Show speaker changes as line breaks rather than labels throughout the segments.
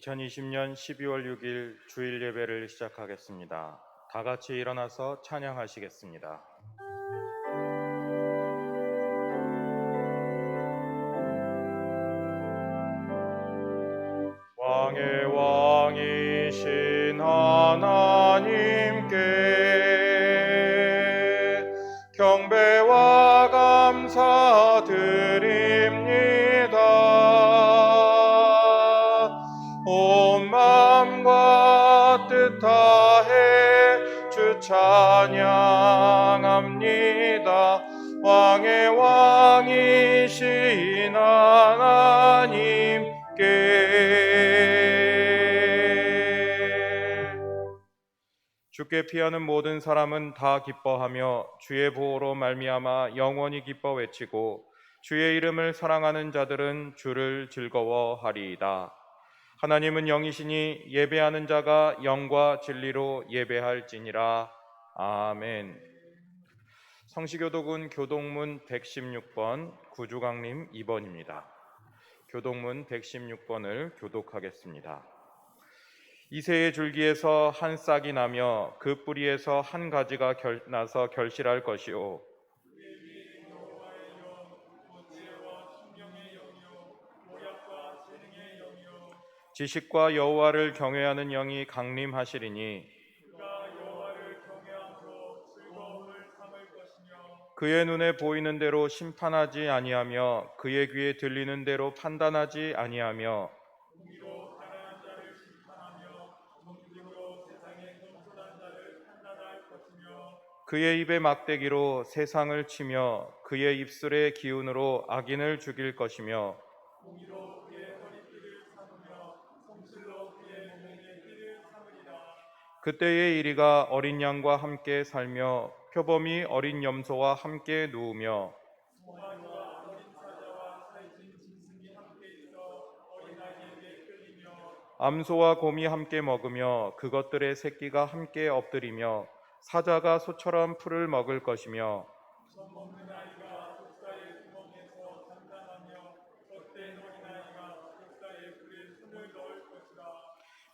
2020년 12월 6일 주일 예배를 시작하겠습니다. 다 같이 일어나서 찬양하시겠습니다. 왕의 왕이신 하나님께 경배와 감사드립니다. 온 마음과 뜻 다해 주 찬양합니다. 왕의 왕이신 하나님께 주께 피하는 모든 사람은 다 기뻐하며 주의 보호로 말미암아 영원히 기뻐 외치고 주의 이름을 사랑하는 자들은 주를 즐거워하리이다. 하나님은 영이시니 예배하는 자가 영과 진리로 예배할지니라. 아멘. 성시교독은 교동문 116번, 구주강림 2번입니다. 교동문 116번을 교독하겠습니다. 이새의 줄기에서 한 싹이 나며 그 뿌리에서 한 가지가 나서 결실할 것이요 지식과 여호와를 경외하는 영이 강림하시리니 그의 눈에 보이는 대로 심판하지 아니하며 그의 귀에 들리는 대로 판단하지 아니하며 그의 입의 막대기로 세상을 치며 그의 입술의 기운으로 악인을 죽일 것이며 그때의 이리가 어린 양과 함께 살며 표범이 어린 염소와 함께 누우며 암소와 곰이 함께 먹으며 그것들의 새끼가 함께 엎드리며 사자가 소처럼 풀을 먹을 것이며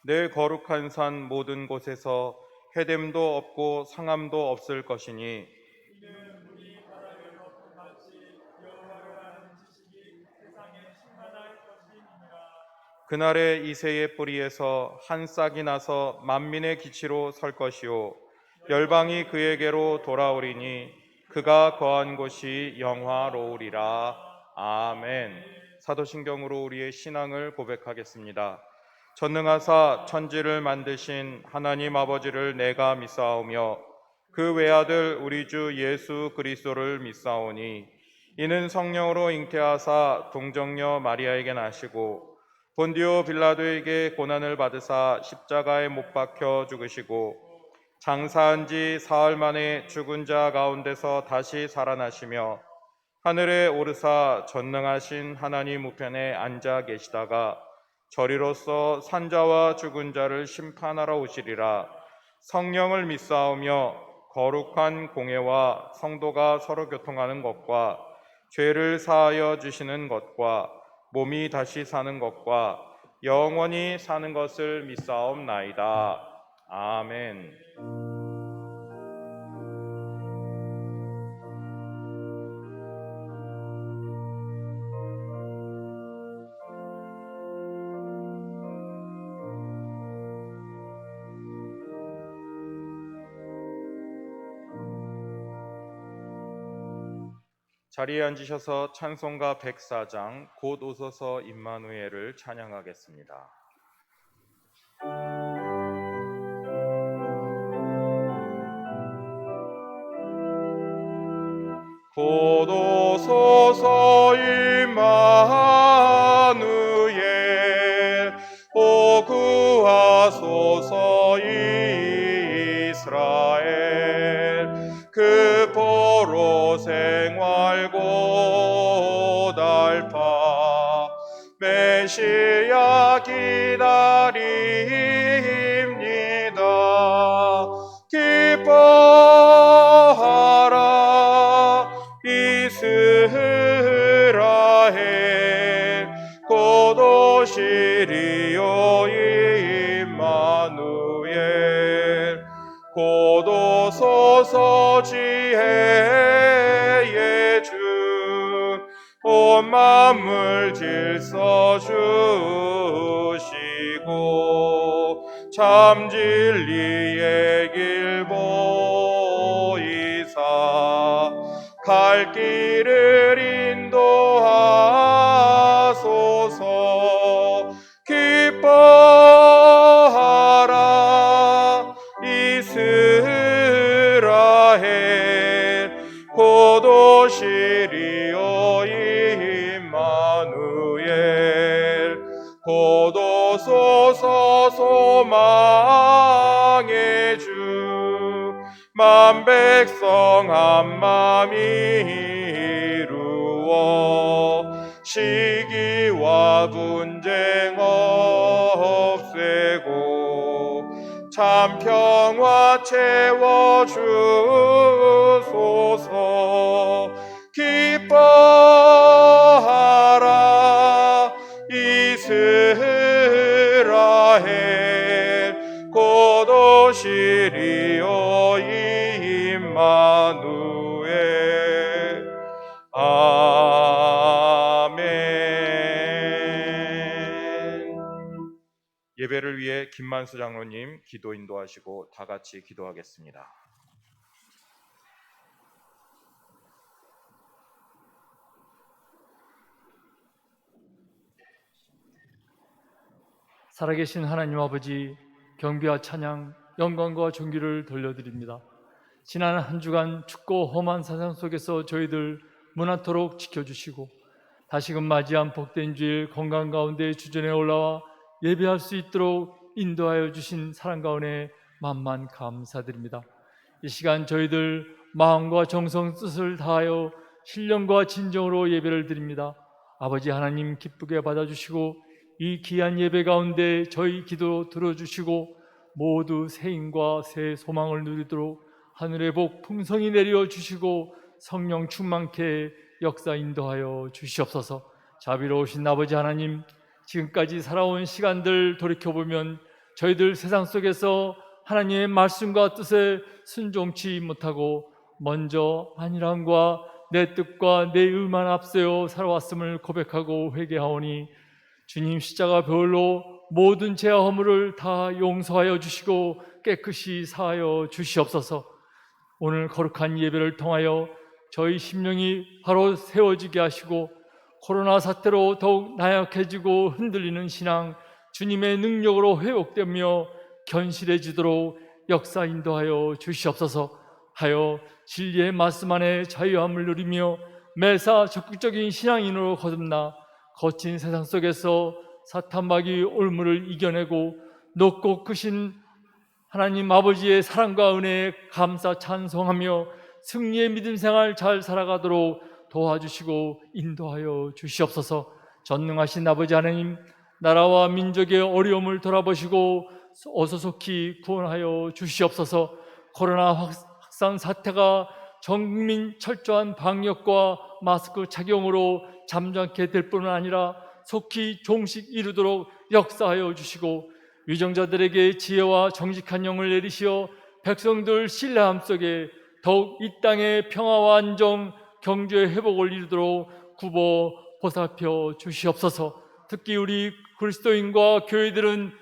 내 거룩한 산 모든 곳에서 해됨도 없고 상함도 없을 것이니 그날에 이새의 뿌리에서 한 싹이 나서 만민의 기치로 설 것이요 열방이 그에게로 돌아오리니 그가 거한 곳이 영화로우리라. 아멘. 사도신경으로 우리의 신앙을 고백하겠습니다. 전능하사 천지를 만드신 하나님 아버지를 내가 믿사오며 그 외아들 우리 주 예수 그리스도를 믿사오니 이는 성령으로 잉태하사 동정녀 마리아에게 나시고 본디오 빌라도에게 고난을 받으사 십자가에 못 박혀 죽으시고 장사한 지 사흘 만에 죽은 자 가운데서 다시 살아나시며 하늘에 오르사 전능하신 하나님 우편에 앉아 계시다가 저리로서 산자와 죽은 자를 심판하러 오시리라. 성령을 믿사오며 거룩한 공회와 성도가 서로 교통하는 것과 죄를 사하여 주시는 것과 몸이 다시 사는 것과 영원히 사는 것을 믿사옵나이다. 아멘. 자리에 앉으셔서 찬송가 104장 곧 오소서 임마누엘을 찬양하겠습니다. 곧 오소서 임마누엘 오 구하소서 이스라엘 그 보로 생활 고달파 메시아 기다립니다. 기뻐하라 이스라엘 곧 오시리요 주옵소서. 지혜의 주 온 만물 질서 주시고 참 진리의 길 보이사 갈 길을 인도하소서. 기뻐하라 이스라엘 곧 오시리오 임마누엘. 곧 오소서 소망의 주 만 백성 한 맘 이루어 시기와 분쟁 없애고 참 평화 채워 주소서. 기뻐하라 이스라엘 곧 오시리오 임마누엘. 아멘. 예배를 위해 김만수 장로님 기도 인도하시고 다 같이 기도하겠습니다.
살아계신 하나님 아버지, 경배와 찬양, 영광과 존귀를 돌려드립니다. 지난 한 주간 춥고 험한 세상 속에서 저희들 무난토록 지켜주시고 다시금 맞이한 복된 주일 건강 가운데 주전에 올라와 예배할 수 있도록 인도하여 주신 사랑과 은혜에 만만 감사드립니다. 이 시간 저희들 마음과 정성 뜻을 다하여 신령과 진정으로 예배를 드립니다. 아버지 하나님 기쁘게 받아주시고 이 귀한 예배 가운데 저희 기도 들어주시고 모두 새 힘과 새 소망을 누리도록 하늘의 복 풍성히 내려 주시고 성령 충만케 역사 인도하여 주시옵소서. 자비로우신 아버지 하나님, 지금까지 살아온 시간들 돌이켜보면 저희들 세상 속에서 하나님의 말씀과 뜻에 순종치 못하고 먼저 안일함과 내 뜻과 내 의만 앞세워 살아왔음을 고백하고 회개하오니 주님 십자가 배울로 모든 죄와 허물을 다 용서하여 주시고 깨끗이 사하여 주시옵소서. 오늘 거룩한 예배를 통하여 저희 심령이 바로 세워지게 하시고 코로나 사태로 더욱 나약해지고 흔들리는 신앙 주님의 능력으로 회복되며 견실해지도록 역사 인도하여 주시옵소서. 하여 진리의 말씀 안에 자유함을 누리며 매사 적극적인 신앙인으로 거듭나 거친 세상 속에서 사탄마귀 올무를 이겨내고 높고 크신 하나님 아버지의 사랑과 은혜에 감사 찬송하며 승리의 믿음 생활 잘 살아가도록 도와주시고 인도하여 주시옵소서. 전능하신 아버지 하나님, 나라와 민족의 어려움을 돌아보시고 어서 속히 구원하여 주시옵소서. 코로나 확산 사태가 전국민 철저한 방역과 마스크 착용으로 잠잠케 될 뿐만 아니라 속히 종식 이루도록 역사하여 주시고 위정자들에게 지혜와 정직한 영을 내리시어 백성들 신뢰함 속에 더욱 이 땅의 평화와 안정, 경제의 회복을 이루도록 굽어 보살펴 주시옵소서. 특히 우리 그리스도인과 교회들은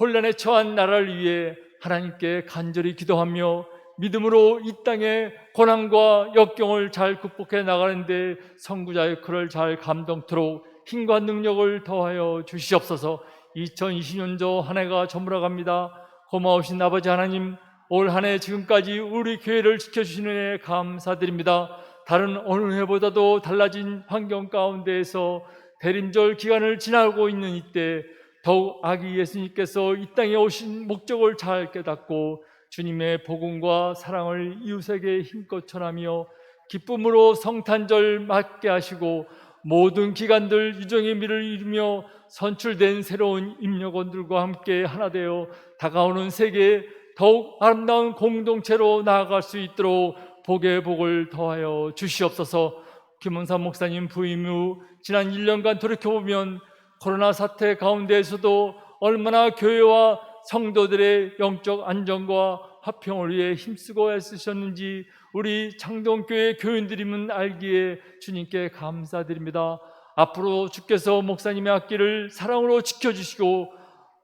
혼란에 처한 나라를 위해 하나님께 간절히 기도하며 믿음으로 이 땅의 고난과 역경을 잘 극복해 나가는데 선구자의 글을 잘 감동토록 힘과 능력을 더하여 주시옵소서. 2020년도 한 해가 저물어갑니다. 고마우신 아버지 하나님, 올 한 해 지금까지 우리 교회를 지켜주시는 애 감사드립니다. 다른 어느 해보다도 달라진 환경 가운데에서 대림절 기간을 지나고 있는 이때 더욱 아기 예수님께서 이 땅에 오신 목적을 잘 깨닫고 주님의 복음과 사랑을 이웃에게 힘껏 전하며 기쁨으로 성탄절 맞게 하시고 모든 기관들 유정의 미를 이루며 선출된 새로운 임력원들과 함께 하나 되어 다가오는 세계에 더욱 아름다운 공동체로 나아갈 수 있도록 복의 복을 더하여 주시옵소서. 김원삼 목사님 부임 후 지난 1년간 돌이켜보면 코로나 사태 가운데에서도 얼마나 교회와 성도들의 영적 안정과 화평을 위해 힘쓰고 애쓰셨는지 우리 창동교회 교인들임은 알기에 주님께 감사드립니다. 앞으로 주께서 목사님의 앞길을 사랑으로 지켜주시고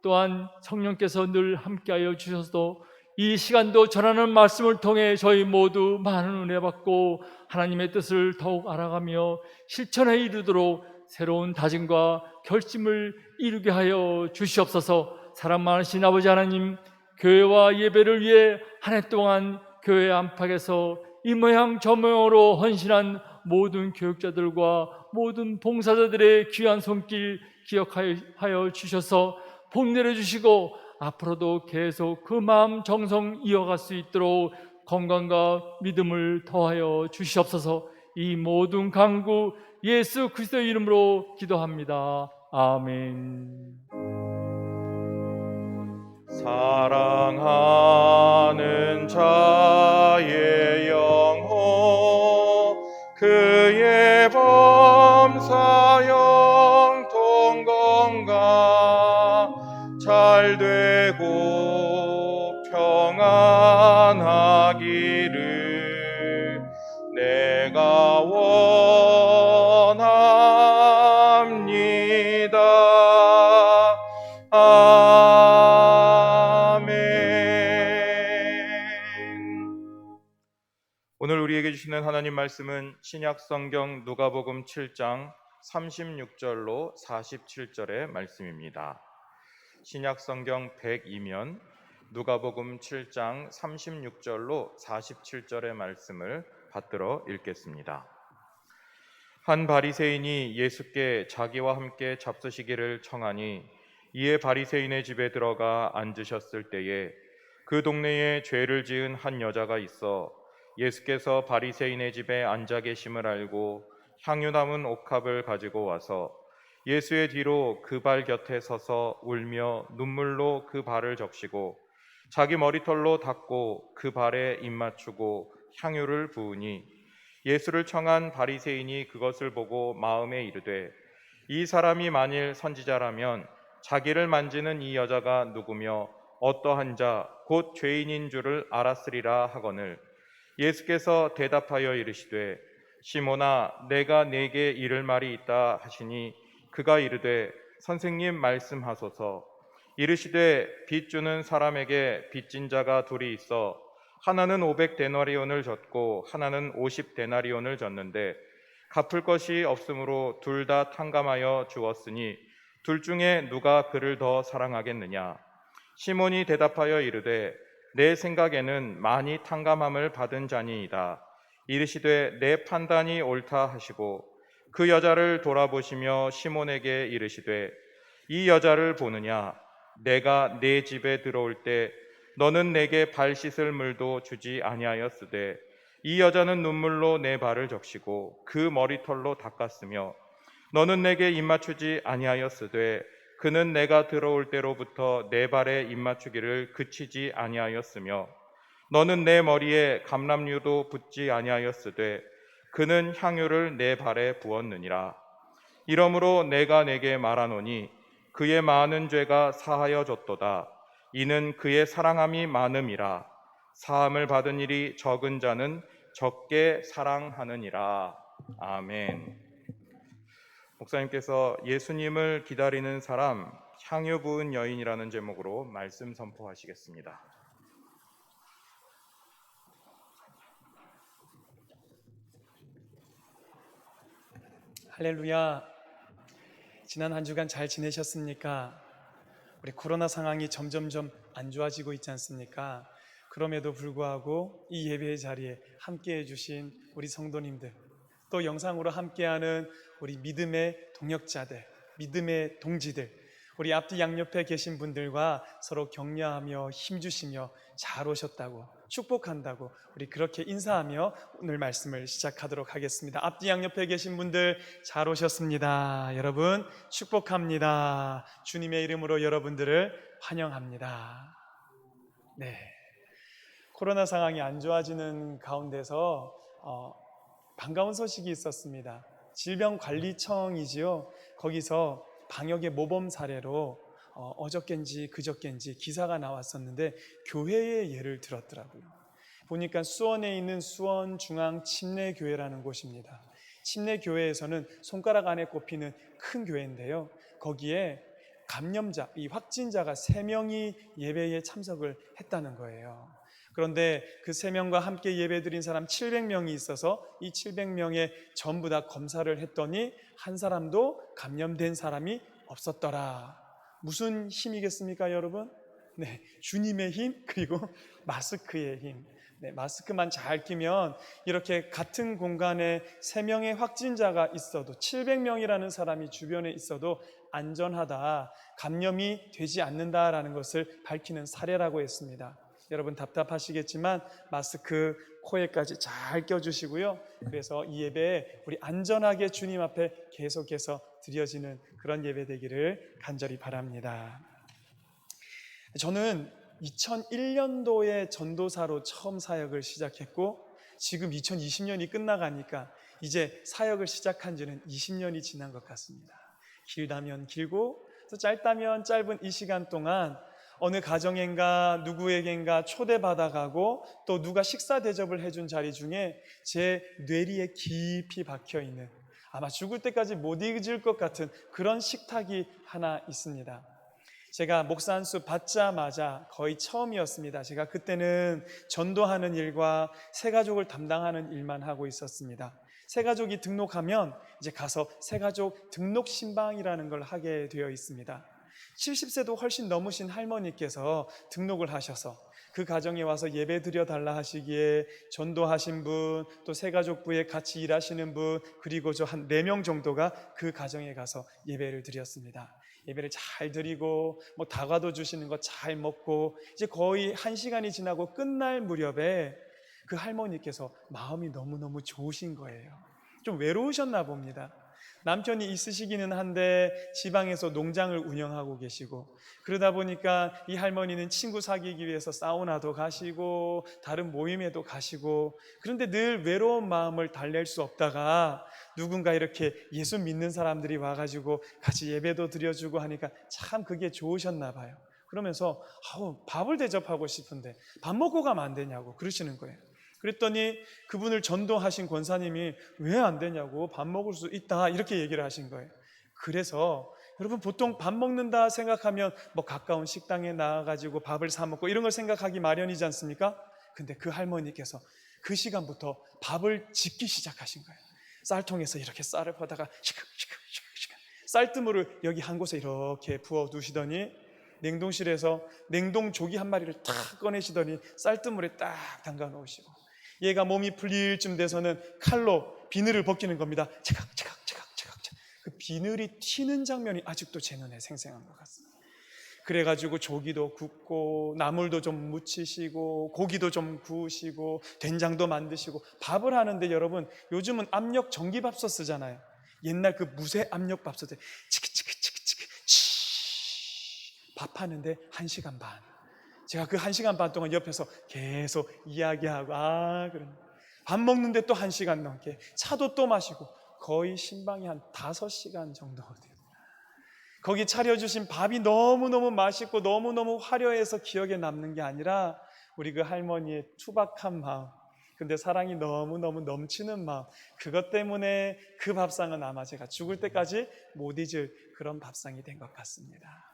또한 성령께서 늘 함께하여 주셔서 이 시간도 전하는 말씀을 통해 저희 모두 많은 은혜 받고 하나님의 뜻을 더욱 알아가며 실천에 이르도록 새로운 다짐과 결심을 이루게 하여 주시옵소서. 사랑 많으신 아버지 하나님, 교회와 예배를 위해 한 해 동안 교회 안팎에서 이 모양 저 모양으로 헌신한 모든 교육자들과 모든 봉사자들의 귀한 손길 기억하여 주셔서 복 내려주시고 앞으로도 계속 그 마음 정성 이어갈 수 있도록 건강과 믿음을 더하여 주시옵소서. 이 모든 간구 예수 그리스도의 이름으로 기도합니다. 아멘.
사랑하는 자의 영혼 그의 범사 영통 건강 잘 되고 평안하기를 내가 원합니다. 오늘 우리에게 주시는 하나님 말씀은 신약 성경 누가복음 7장 36절로 47절의 말씀입니다. 신약 성경 102면 누가복음 7장 36절로 47절의 말씀을 받들어 읽겠습니다. 한 바리새인이 예수께 자기와 함께 잡수시기를 청하니 이에 바리새인의 집에 들어가 앉으셨을 때에 그 동네에 죄를 지은 한 여자가 있어 예수께서 바리새인의 집에 앉아 계심을 알고 향유 남은 옥합을 가지고 와서 예수의 뒤로 그 발 곁에 서서 울며 눈물로 그 발을 적시고 자기 머리털로 닦고 그 발에 입 맞추고 향유를 부으니 예수를 청한 바리새인이 그것을 보고 마음에 이르되 이 사람이 만일 선지자라면 자기를 만지는 이 여자가 누구며 어떠한 자 곧 죄인인 줄을 알았으리라 하거늘 예수께서 대답하여 이르시되 시몬아 내가 네게 이를 말이 있다 하시니 그가 이르되 선생님 말씀하소서. 이르시되 빚 주는 사람에게 빚진 자가 둘이 있어 하나는 500데나리온을 졌고 하나는 50데나리온을 졌는데 갚을 것이 없으므로 둘 다 탕감하여 주었으니 둘 중에 누가 그를 더 사랑하겠느냐. 시몬이 대답하여 이르되 내 생각에는 많이 탕감함을 받은 자니이다. 이르시되 내 판단이 옳다 하시고 그 여자를 돌아보시며 시몬에게 이르시되 이 여자를 보느냐. 내가 네 집에 들어올 때 너는 내게 발 씻을 물도 주지 아니하였으되 이 여자는 눈물로 내 발을 적시고 그 머리털로 닦았으며 너는 내게 입 맞추지 아니하였으되 그는 내가 들어올 때로부터 내 발에 입 맞추기를 그치지 아니하였으며 너는 내 머리에 감람류도 붓지 아니하였으되 그는 향유를 내 발에 부었느니라. 이러므로 내가 내게 말하노니 그의 많은 죄가 사하여졌도다. 이는 그의 사랑함이 많음이라. 사함을 받은 일이 적은 자는 적게 사랑하느니라. 아멘. 목사님께서 예수님을 기다리는 사람, 향유 부은 여인이라는 제목으로 말씀 선포하시겠습니다.
할렐루야. 지난 한 주간 잘 지내셨습니까? 우리 코로나 상황이 점점점 안 좋아지고 있지 않습니까? 그럼에도 불구하고 이 예배의 자리에 함께해 주신 우리 성도님들, 또 영상으로 함께하는 우리 믿음의 동역자들, 믿음의 동지들, 우리 앞뒤 양옆에 계신 분들과 서로 격려하며 힘주시며 잘 오셨다고, 축복한다고 우리 그렇게 인사하며 오늘 말씀을 시작하도록 하겠습니다. 앞뒤 양옆에 계신 분들 잘 오셨습니다. 여러분 축복합니다. 주님의 이름으로 여러분들을 환영합니다. 네, 코로나 상황이 안 좋아지는 가운데서 반가운 소식이 있었습니다. 질병관리청이지요. 거기서 방역의 모범 사례로 어저껜지 그저껜지 기사가 나왔었는데 교회의 예를 들었더라고요. 보니까 수원에 있는 수원중앙침례교회라는 곳입니다. 침례교회에서는 손가락 안에 꼽히는 큰 교회인데요. 거기에 감염자, 이 확진자가 3명이 예배에 참석을 했다는 거예요. 그런데 그 3명과 함께 예배드린 사람 700명이 있어서 이 700명에 전부 다 검사를 했더니 한 사람도 감염된 사람이 없었더라. 무슨 힘이겠습니까, 여러분? 네, 주님의 힘, 그리고 마스크의 힘. 네, 마스크만 잘 끼면 이렇게 같은 공간에 3명의 확진자가 있어도 700명이라는 사람이 주변에 있어도 안전하다, 감염이 되지 않는다라는 것을 밝히는 사례라고 했습니다. 여러분 답답하시겠지만 마스크 코에까지 잘 껴주시고요. 그래서 이 예배에 우리 안전하게 주님 앞에 계속해서 드려지는 그런 예배 되기를 간절히 바랍니다. 저는 2001년도에 전도사로 처음 사역을 시작했고 지금 2020년이 끝나가니까 이제 사역을 시작한 지는 20년이 지난 것 같습니다. 길다면 길고 또 짧다면 짧은 이 시간 동안 어느 가정인가 누구에겐가 초대받아가고 또 누가 식사 대접을 해준 자리 중에 제 뇌리에 깊이 박혀있는 아마 죽을 때까지 못 잊을 것 같은 그런 식탁이 하나 있습니다. 제가 목사 안수 받자마자 거의 처음이었습니다. 제가 그때는 전도하는 일과 새가족을 담당하는 일만 하고 있었습니다. 새가족이 등록하면 이제 가서 새가족 등록 신방이라는 걸 하게 되어 있습니다. 70세도 훨씬 넘으신 할머니께서 등록을 하셔서 그 가정에 와서 예배 드려달라 하시기에 전도하신 분, 또 새가족부에 같이 일하시는 분, 그리고 저 한 4명 정도가 그 가정에 가서 예배를 드렸습니다. 예배를 잘 드리고 다과도 주시는 거 잘 먹고 이제 거의 1시간이 지나고 끝날 무렵에 그 할머니께서 마음이 너무너무 좋으신 거예요. 좀 외로우셨나 봅니다. 남편이 있으시기는 한데 지방에서 농장을 운영하고 계시고 그러다 보니까 이 할머니는 친구 사귀기 위해서 사우나도 가시고 다른 모임에도 가시고 그런데 늘 외로운 마음을 달랠 수 없다가 누군가 이렇게 예수 믿는 사람들이 와가지고 같이 예배도 드려주고 하니까 참 그게 좋으셨나 봐요. 그러면서 밥을 대접하고 싶은데 밥 먹고 가면 안 되냐고 그러시는 거예요. 그랬더니 그분을 전도하신 권사님이 왜 안 되냐고 밥 먹을 수 있다 이렇게 얘기를 하신 거예요. 그래서 여러분 보통 밥 먹는다 생각하면 가까운 식당에 나가가지고 밥을 사 먹고 이런 걸 생각하기 마련이지 않습니까? 근데 그 할머니께서 그 시간부터 밥을 짓기 시작하신 거예요. 쌀통에서 이렇게 쌀을 퍼다가 시큼시큼 쌀뜨물을 여기 한 곳에 이렇게 부어 두시더니 냉동실에서 냉동조기 한 마리를 탁 꺼내시더니 쌀뜨물에 딱 담가 놓으시고 얘가 몸이 풀릴 쯤 돼서는 칼로 비늘을 벗기는 겁니다. 체각. 그 비늘이 튀는 장면이 아직도 제 눈에 생생한 것 같습니다. 그래가지고 조기도 굽고 나물도 좀 무치시고 고기도 좀 구우시고 된장도 만드시고 밥을 하는데 여러분 요즘은 압력 전기밥솥 쓰잖아요. 옛날 그 무쇠 압력밥솥에 치키치키 밥 하는데 1시간 반. 제가 그 1시간 반 동안 옆에서 계속 이야기하고 그럼 밥 먹는데 또 1시간 넘게 차도 또 마시고 거의 신방이 한 5시간 정도 돼요. 거기 차려주신 밥이 너무너무 맛있고 너무너무 화려해서 기억에 남는 게 아니라 우리 그 할머니의 투박한 마음, 근데 사랑이 너무너무 넘치는 마음, 그것 때문에 그 밥상은 아마 제가 죽을 때까지 못 잊을 그런 밥상이 된 것 같습니다.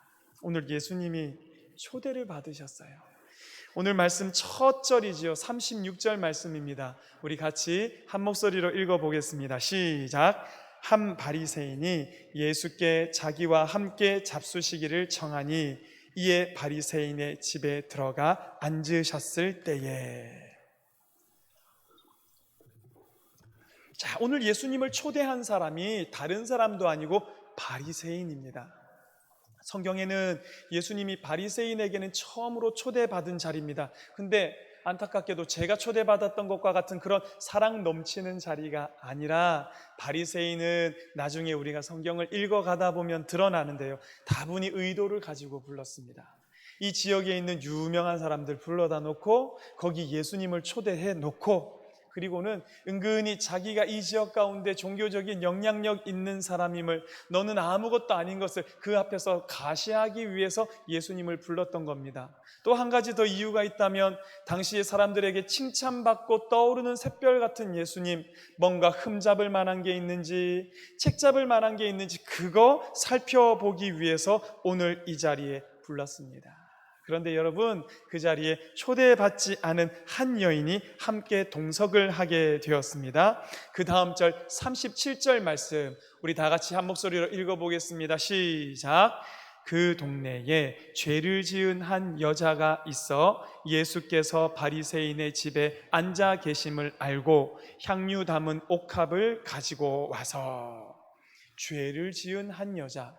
오늘 예수님이 초대를 받으셨어요. 오늘 말씀 첫 절이지요. 36절 말씀입니다. 우리 같이 한 목소리로 읽어보겠습니다. 시작. 한 바리새인이 예수께 자기와 함께 잡수시기를 청하니 이에 바리새인의 집에 들어가 앉으셨을 때에. 자, 오늘 예수님을 초대한 사람이 다른 사람도 아니고 바리새인입니다. 성경에는 예수님이 바리새인에게는 처음으로 초대받은 자리입니다. 근데 안타깝게도 제가 초대받았던 것과 같은 그런 사랑 넘치는 자리가 아니라 바리새인은 나중에 우리가 성경을 읽어가다 보면 드러나는데요. 다분히 의도를 가지고 불렀습니다. 이 지역에 있는 유명한 사람들 불러다 놓고 거기 예수님을 초대해 놓고 그리고는 은근히 자기가 이 지역 가운데 종교적인 영향력 있는 사람임을, 너는 아무것도 아닌 것을 그 앞에서 가시하기 위해서 예수님을 불렀던 겁니다. 또 한 가지 더 이유가 있다면, 당시의 사람들에게 칭찬받고 떠오르는 샛별 같은 예수님, 뭔가 흠잡을 만한 게 있는지, 책잡을 만한 게 있는지 그거 살펴보기 위해서 오늘 이 자리에 불렀습니다. 그런데 여러분, 그 자리에 초대받지 않은 한 여인이 함께 동석을 하게 되었습니다. 그 다음 절 37절 말씀 우리 다 같이 한 목소리로 읽어보겠습니다. 시작. 그 동네에 죄를 지은 한 여자가 있어 예수께서 바리새인의 집에 앉아 계심을 알고 향유 담은 옥합을 가지고 와서. 죄를 지은 한 여자,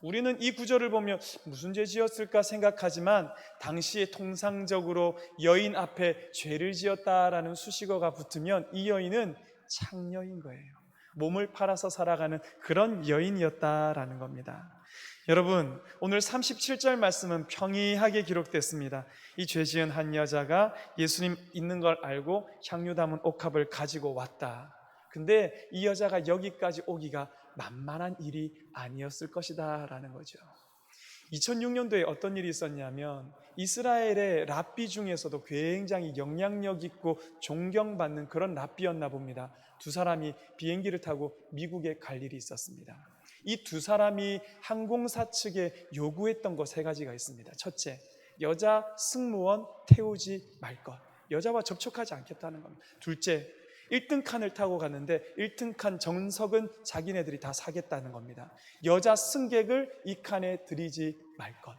우리는 이 구절을 보면 무슨 죄 지었을까 생각하지만, 당시에 통상적으로 여인 앞에 죄를 지었다라는 수식어가 붙으면 이 여인은 창녀인 거예요. 몸을 팔아서 살아가는 그런 여인이었다라는 겁니다. 여러분, 오늘 37절 말씀은 평이하게 기록됐습니다. 이 죄 지은 한 여자가 예수님 있는 걸 알고 향유 담은 옥합을 가지고 왔다. 근데 이 여자가 여기까지 오기가 만만한 일이 아니었을 것이다 라는 거죠. 2006년도에 어떤 일이 있었냐면, 이스라엘의 랍비 중에서도 굉장히 영향력 있고 존경받는 그런 랍비였나 봅니다. 두 사람이 비행기를 타고 미국에 갈 일이 있었습니다. 이 두 사람이 항공사 측에 요구했던 거 세 가지가 있습니다. 첫째, 여자 승무원 태우지 말 것, 여자와 접촉하지 않겠다는 겁니다. 둘째, 1등 칸을 타고 갔는데 1등 칸 정석은 자기네들이 다 사겠다는 겁니다. 여자 승객을 이 칸에 들이지 말 것.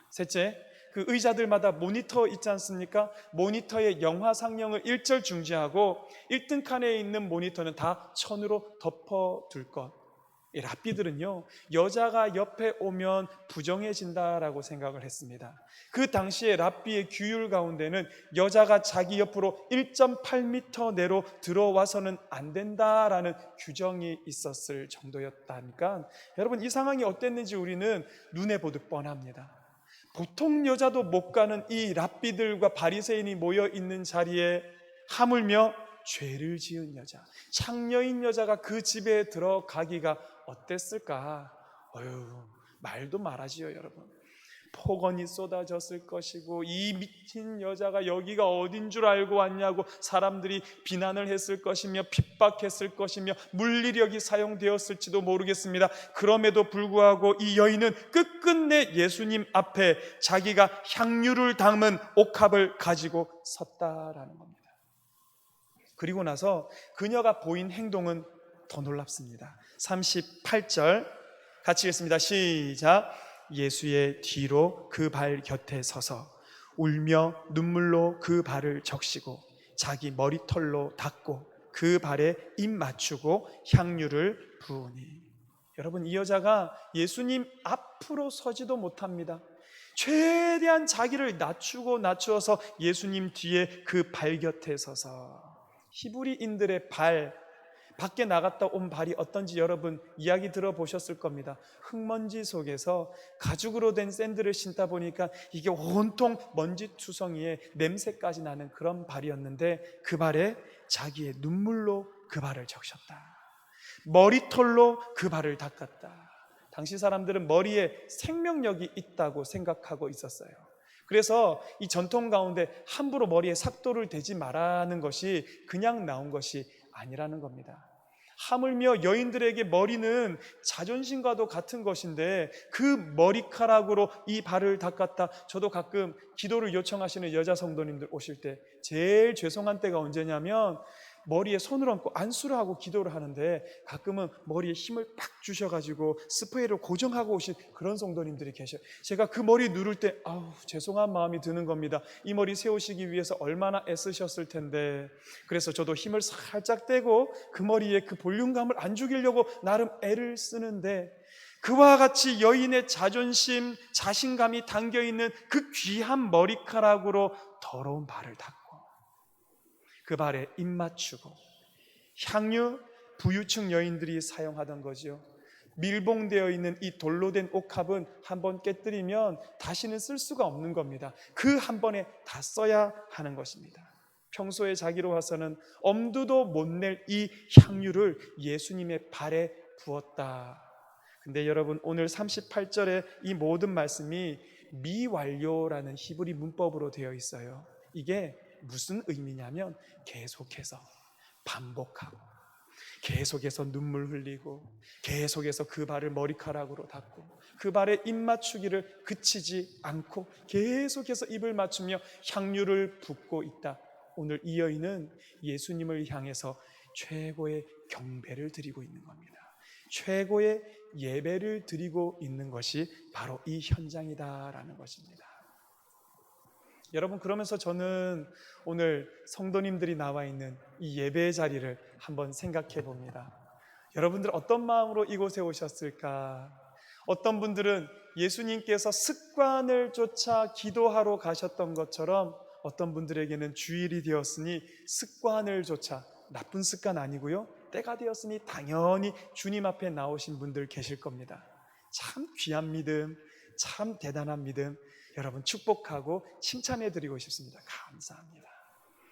셋째, 그 의자들마다 모니터 있지 않습니까? 모니터의 영화 상영을 일절 중지하고 1등 칸에 있는 모니터는 다 천으로 덮어둘 것. 이 랍비들은요, 여자가 옆에 오면 부정해진다라고 생각을 했습니다. 그 당시에 랍비의 규율 가운데는 여자가 자기 옆으로 1.8m 내로 들어와서는 안 된다라는 규정이 있었을 정도였다니까, 여러분, 이 상황이 어땠는지 우리는 눈에 보듯 뻔합니다. 보통 여자도 못 가는 이 랍비들과 바리새인이 모여 있는 자리에 하물며 죄를 지은 여자, 창녀인 여자가 그 집에 들어가기가 어땠을까? 말도 말하지요, 여러분. 폭언이 쏟아졌을 것이고, 이 미친 여자가 여기가 어딘 줄 알고 왔냐고 사람들이 비난을 했을 것이며 핍박했을 것이며 물리력이 사용되었을지도 모르겠습니다. 그럼에도 불구하고 이 여인은 끝끝내 예수님 앞에 자기가 향유를 담은 옥합을 가지고 섰다라는 겁니다. 그리고 나서 그녀가 보인 행동은 더 놀랍습니다. 38절 같이 읽습니다. 시작. 예수의 뒤로 그 발 곁에 서서 울며 눈물로 그 발을 적시고 자기 머리털로 닦고 그 발에 입 맞추고 향유를 부으니. 여러분, 이 여자가 예수님 앞으로 서지도 못합니다. 최대한 자기를 낮추어서 예수님 뒤에 그 발 곁에 서서. 히브리인들의 발, 밖에 나갔다 온 발이 어떤지 여러분 이야기 들어보셨을 겁니다. 흙먼지 속에서 가죽으로 된 샌들을 신다 보니까 이게 온통 먼지투성이에 냄새까지 나는 그런 발이었는데, 그 발에 자기의 눈물로 그 발을 적셨다. 머리털로 그 발을 닦았다. 당시 사람들은 머리에 생명력이 있다고 생각하고 있었어요. 그래서 이 전통 가운데 함부로 머리에 삭도를 대지 말라는 것이 그냥 나온 것이 아니라는 겁니다. 하물며 여인들에게 머리는 자존심과도 같은 것인데 그 머리카락으로 이 발을 닦았다. 저도 가끔 기도를 요청하시는 여자 성도님들 오실 때 제일 죄송한 때가 언제냐면, 머리에 손을 얹고 안수를 하고 기도를 하는데 가끔은 머리에 힘을 팍 주셔가지고 스프레이를 고정하고 오신 그런 성도님들이 계셔요. 제가 그 머리 누를 때 죄송한 마음이 드는 겁니다. 이 머리 세우시기 위해서 얼마나 애쓰셨을 텐데. 그래서 저도 힘을 살짝 떼고 그 머리에 그 볼륨감을 안 죽이려고 나름 애를 쓰는데, 그와 같이 여인의 자존심, 자신감이 담겨있는 그 귀한 머리카락으로 더러운 발을 닦고 그 발에 입 맞추고, 향유, 부유층 여인들이 사용하던 거죠. 밀봉되어 있는 이 돌로 된 옥합은 한번 깨뜨리면 다시는 쓸 수가 없는 겁니다. 그 한 번에 다 써야 하는 것입니다. 평소에 자기로 봐서는 엄두도 못 낼 이 향유를 예수님의 발에 부었다. 근데 여러분, 오늘 38절의 이 모든 말씀이 미완료라는 히브리 문법으로 되어 있어요. 이게 무슨 의미냐면 계속해서 반복하고, 계속해서 눈물 흘리고, 계속해서 그 발을 머리카락으로 닦고, 그 발에 입 맞추기를 그치지 않고 계속해서 입을 맞추며 향유를 붓고 있다. 오늘 이 여인은 예수님을 향해서 최고의 경배를 드리고 있는 겁니다. 최고의 예배를 드리고 있는 것이 바로 이 현장이다라는 것입니다. 여러분, 그러면서 저는 오늘 성도님들이 나와 있는 이 예배의 자리를 한번 생각해 봅니다. 여러분들 어떤 마음으로 이곳에 오셨을까? 어떤 분들은 예수님께서 습관을 쫓아 기도하러 가셨던 것처럼, 어떤 분들에게는 주일이 되었으니 습관을 쫓아, 나쁜 습관 아니고요, 때가 되었으니 당연히 주님 앞에 나오신 분들 계실 겁니다. 참 귀한 믿음, 참 대단한 믿음, 여러분 축복하고 칭찬해 드리고 싶습니다. 감사합니다.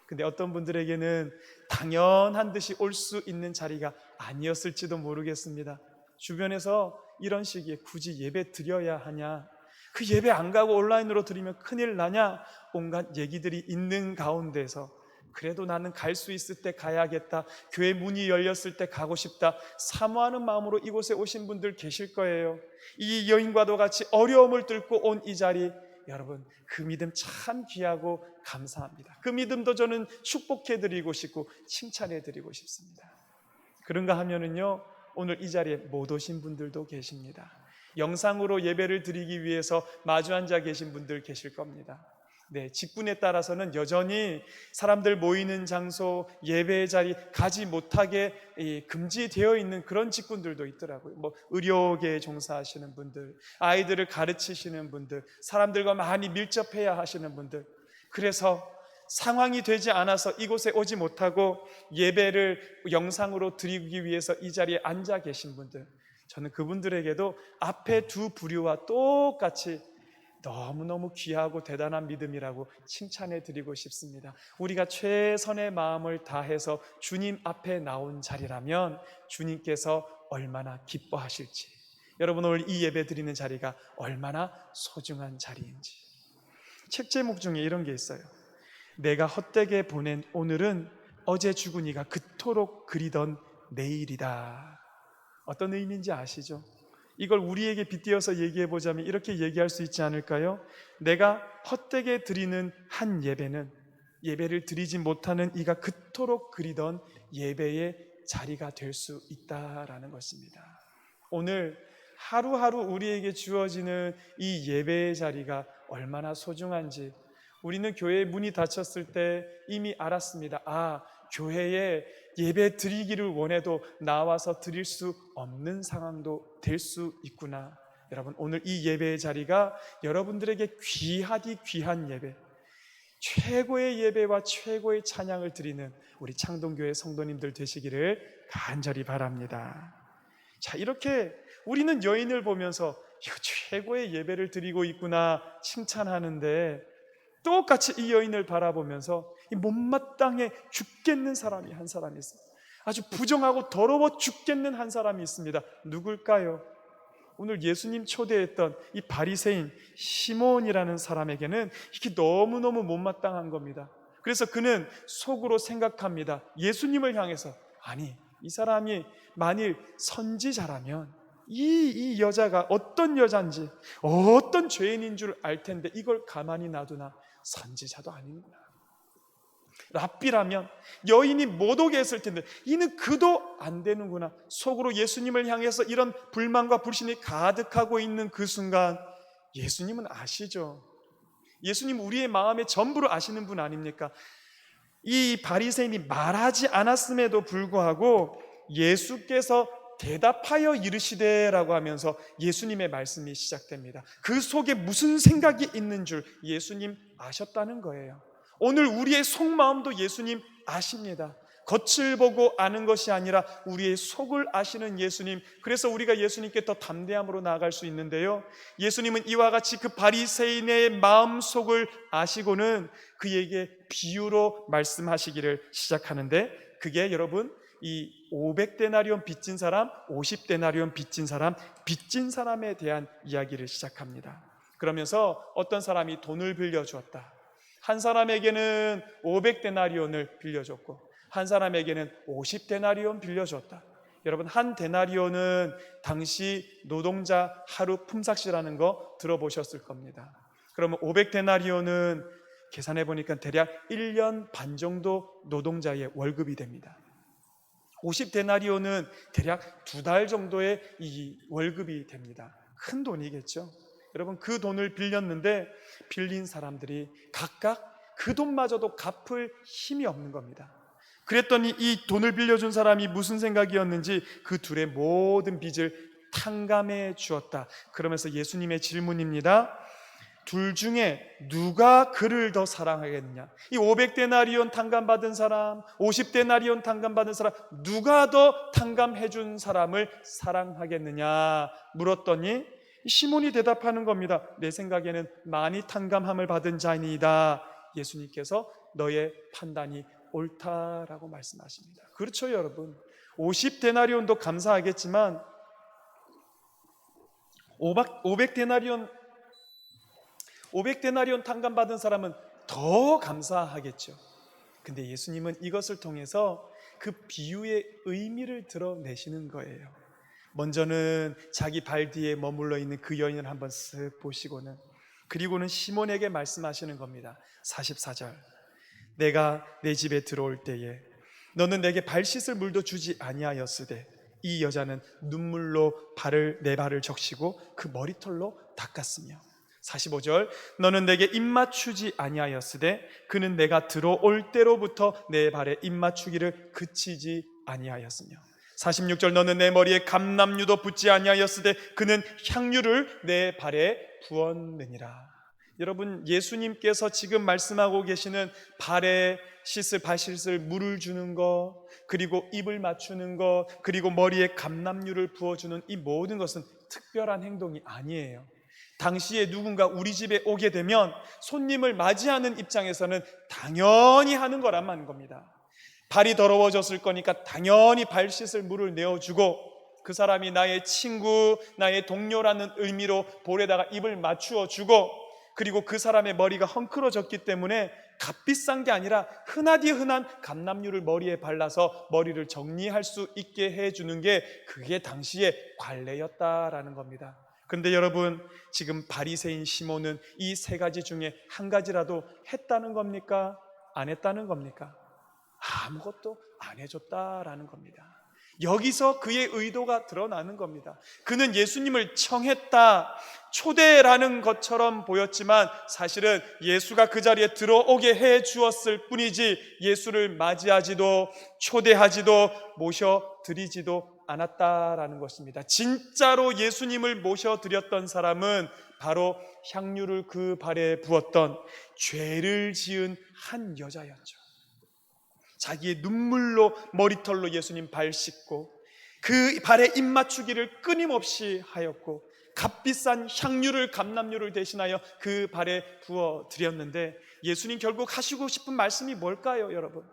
근데 어떤 분들에게는 당연한 듯이 올 수 있는 자리가 아니었을지도 모르겠습니다. 주변에서 이런 시기에 굳이 예배 드려야 하냐, 그 예배 안 가고 온라인으로 드리면 큰일 나냐, 온갖 얘기들이 있는 가운데서 그래도 나는 갈 수 있을 때 가야겠다, 교회 문이 열렸을 때 가고 싶다, 사모하는 마음으로 이곳에 오신 분들 계실 거예요. 이 여인과도 같이 어려움을 뚫고 온 이 자리, 여러분 그 믿음 참 귀하고 감사합니다. 그 믿음도 저는 축복해드리고 싶고 칭찬해드리고 싶습니다. 그런가 하면은요, 오늘 이 자리에 못 오신 분들도 계십니다. 영상으로 예배를 드리기 위해서 마주 앉아 계신 분들 계실 겁니다. 네, 직분에 따라서는 여전히 사람들 모이는 장소, 예배의 자리 가지 못하게 금지되어 있는 그런 직분들도 있더라고요. 의료계에 종사하시는 분들, 아이들을 가르치시는 분들, 사람들과 많이 밀접해야 하시는 분들, 그래서 상황이 되지 않아서 이곳에 오지 못하고 예배를 영상으로 드리기 위해서 이 자리에 앉아 계신 분들, 저는 그분들에게도 앞에 두 부류와 똑같이 너무너무 귀하고 대단한 믿음이라고 칭찬해 드리고 싶습니다. 우리가 최선의 마음을 다해서 주님 앞에 나온 자리라면 주님께서 얼마나 기뻐하실지, 여러분 오늘 이 예배 드리는 자리가 얼마나 소중한 자리인지. 책 제목 중에 이런 게 있어요. 내가 헛되게 보낸 오늘은 어제 죽은 이가 그토록 그리던 내일이다. 어떤 의미인지 아시죠? 이걸 우리에게 빗대어서 얘기해 보자면 이렇게 얘기할 수 있지 않을까요? 내가 헛되게 드리는 한 예배는 예배를 드리지 못하는 이가 그토록 그리던 예배의 자리가 될 수 있다라는 것입니다. 오늘 하루하루 우리에게 주어지는 이 예배의 자리가 얼마나 소중한지 우리는 교회의 문이 닫혔을 때 이미 알았습니다. 아, 교회에 예배 드리기를 원해도 나와서 드릴 수 없는 상황도 될 수 있구나. 여러분 오늘 이 예배의 자리가 여러분들에게 귀하디 귀한 예배, 최고의 예배와 최고의 찬양을 드리는 우리 창동교회 성도님들 되시기를 간절히 바랍니다. 자, 이렇게 우리는 여인을 보면서 이거 최고의 예배를 드리고 있구나 칭찬하는데, 똑같이 이 여인을 바라보면서 이 못마땅해 죽겠는 사람이 한 사람이 있어요. 아주 부정하고 더러워 죽겠는 한 사람이 있습니다. 누굴까요? 오늘 예수님 초대했던 이 바리새인 시몬이라는 사람에게는 이게 너무너무 못마땅한 겁니다. 그래서 그는 속으로 생각합니다. 예수님을 향해서, 아니 이 사람이 만일 선지자라면 이 여자가 어떤 여자인지, 어떤 죄인인 줄 알 텐데 이걸 가만히 놔두나? 선지자도 아니구나. 랍비라면 여인이 못 오게 했을 텐데 이는 그도 안 되는구나. 속으로 예수님을 향해서 이런 불만과 불신이 가득하고 있는 그 순간, 예수님은 아시죠? 예수님 우리의 마음의 전부를 아시는 분 아닙니까? 이 바리새인이 말하지 않았음에도 불구하고 예수께서 대답하여 이르시되라고 하면서 예수님의 말씀이 시작됩니다. 그 속에 무슨 생각이 있는 줄 예수님 아셨다는 거예요. 오늘 우리의 속마음도 예수님 아십니다. 겉을 보고 아는 것이 아니라 우리의 속을 아시는 예수님, 그래서 우리가 예수님께 더 담대함으로 나아갈 수 있는데요, 예수님은 이와 같이 그 바리새인의 마음속을 아시고는 그에게 비유로 말씀하시기를 시작하는데, 그게 여러분 이 500데나리온 빚진 사람, 50데나리온 빚진 사람에 대한 이야기를 시작합니다. 그러면서 어떤 사람이 돈을 빌려주었다. 한 사람에게는 500데나리온을 빌려줬고 한 사람에게는 50데나리온 빌려줬다. 여러분, 한 데나리온은 당시 노동자 하루 품삯이라는 거 들어보셨을 겁니다. 그러면 500데나리온은 계산해 보니까 대략 1년 반 정도 노동자의 월급이 됩니다. 50데나리온은 대략 2달 정도의 이 월급이 됩니다. 큰 돈이겠죠. 여러분, 그 돈을 빌렸는데 빌린 사람들이 각각 그 돈마저도 갚을 힘이 없는 겁니다. 그랬더니 이 돈을 빌려준 사람이 무슨 생각이었는지 그 둘의 모든 빚을 탕감해 주었다. 그러면서 예수님의 질문입니다. 둘 중에 누가 그를 더 사랑하겠느냐? 이 500데나리온 탕감받은 사람, 50데나리온 탕감받은 사람, 누가 더 탕감해 준 사람을 사랑하겠느냐 물었더니 시몬이 대답하는 겁니다. 내 생각에는 많이 탕감함을 받은 자니이다. 예수님께서 너의 판단이 옳다라고 말씀하십니다. 그렇죠, 여러분. 50데나리온도 감사하겠지만 500데나리온 탕감받은 사람은 더 감사하겠죠. 근데 예수님은 이것을 통해서 그 비유의 의미를 드러내시는 거예요. 먼저는 자기 발 뒤에 머물러 있는 그 여인을 한번 쓱 보시고는, 그리고는 시몬에게 말씀하시는 겁니다. 44절, 내가 내 집에 들어올 때에 너는 내게 발 씻을 물도 주지 아니하였으되 이 여자는 눈물로 내 발을 적시고 그 머리털로 닦았으며, 45절, 너는 내게 입맞추지 아니하였으되 그는 내가 들어올 때로부터 내 발에 입맞추기를 그치지 아니하였으며, 46절, 너는 내 머리에 감람유도 붓지 아니하였으되 그는 향유를 내 발에 부었느니라. 여러분, 예수님께서 지금 말씀하고 계시는 발 씻을 물을 주는 것, 그리고 입을 맞추는 것, 그리고 머리에 감람유를 부어주는 이 모든 것은 특별한 행동이 아니에요. 당시에 누군가 우리 집에 오게 되면 손님을 맞이하는 입장에서는 당연히 하는 거란 겁니다. 발이 더러워졌을 거니까 당연히 발 씻을 물을 내어주고, 그 사람이 나의 친구, 나의 동료라는 의미로 볼에다가 입을 맞추어 주고, 그리고 그 사람의 머리가 헝클어졌기 때문에 값비싼 게 아니라 흔하디 흔한 감람유를 머리에 발라서 머리를 정리할 수 있게 해주는 게 그게 당시의 관례였다라는 겁니다. 그런데 여러분, 지금 바리새인 시몬은 이 세 가지 중에 한 가지라도 했다는 겁니까? 안 했다는 겁니까? 아무것도 안 해줬다라는 겁니다. 여기서 그의 의도가 드러나는 겁니다. 그는 예수님을 청했다, 초대라는 것처럼 보였지만 사실은 예수가 그 자리에 들어오게 해 주었을 뿐이지 예수를 맞이하지도 초대하지도 모셔드리지도 않았다라는 것입니다. 진짜로 예수님을 모셔드렸던 사람은 바로 향유를 그 발에 부었던 죄를 지은 한 여자였죠. 자기의 눈물로 머리털로 예수님 발 씻고 그 발에 입 맞추기를 끊임없이 하였고 값비싼 향유를, 감람유를 대신하여 그 발에 부어 드렸는데, 예수님 결국 하시고 싶은 말씀이 뭘까요, 여러분?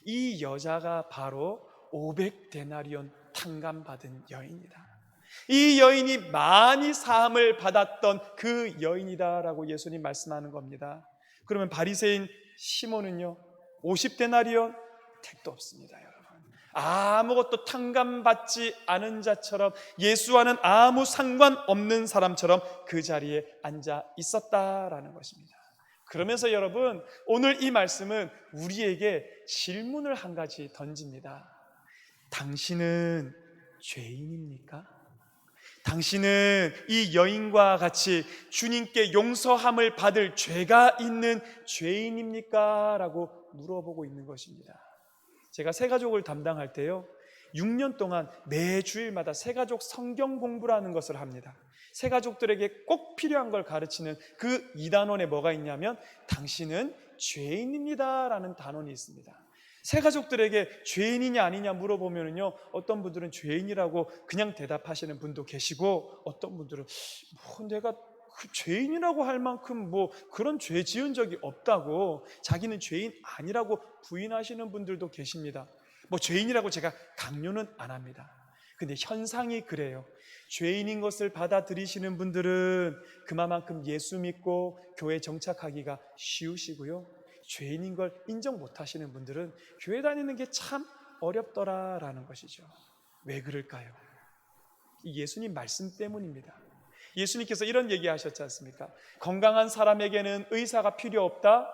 이 여자가 바로 500데나리온 탕감받은 여인이다. 이 여인이 많이 사함을 받았던 그 여인이다라고 예수님 말씀하는 겁니다. 그러면 바리새인 시몬은요, 50데나리온 택도 없습니다, 여러분. 아무것도 탕감받지 않은 자처럼, 예수와는 아무 상관없는 사람처럼 그 자리에 앉아 있었다라는 것입니다. 그러면서 여러분, 오늘 이 말씀은 우리에게 질문을 한 가지 던집니다. 당신은 죄인입니까? 당신은 이 여인과 같이 주님께 용서함을 받을 죄가 있는 죄인입니까? 라고 물어보고 있는 것입니다. 제가 새가족을 담당할 때요, 6년 동안 매 주일마다 새가족 성경 공부라는 것을 합니다. 새가족들에게 꼭 필요한 걸 가르치는 그 2단원에 뭐가 있냐면 당신은 죄인입니다 라는 단원이 있습니다. 새 가족들에게 죄인이냐 아니냐 물어보면요, 어떤 분들은 죄인이라고 그냥 대답하시는 분도 계시고, 어떤 분들은 내가 그 죄인이라고 할 만큼 그런 죄 지은 적이 없다고 자기는 죄인 아니라고 부인하시는 분들도 계십니다. 죄인이라고 제가 강요는 안 합니다. 근데 현상이 그래요. 죄인인 것을 받아들이시는 분들은 그만큼 예수 믿고 교회 정착하기가 쉬우시고요, 죄인인 걸 인정 못 하시는 분들은 교회 다니는 게 참 어렵더라라는 것이죠. 왜 그럴까요? 이 예수님 말씀 때문입니다. 예수님께서 이런 얘기 하셨지 않습니까? 건강한 사람에게는 의사가 필요 없다.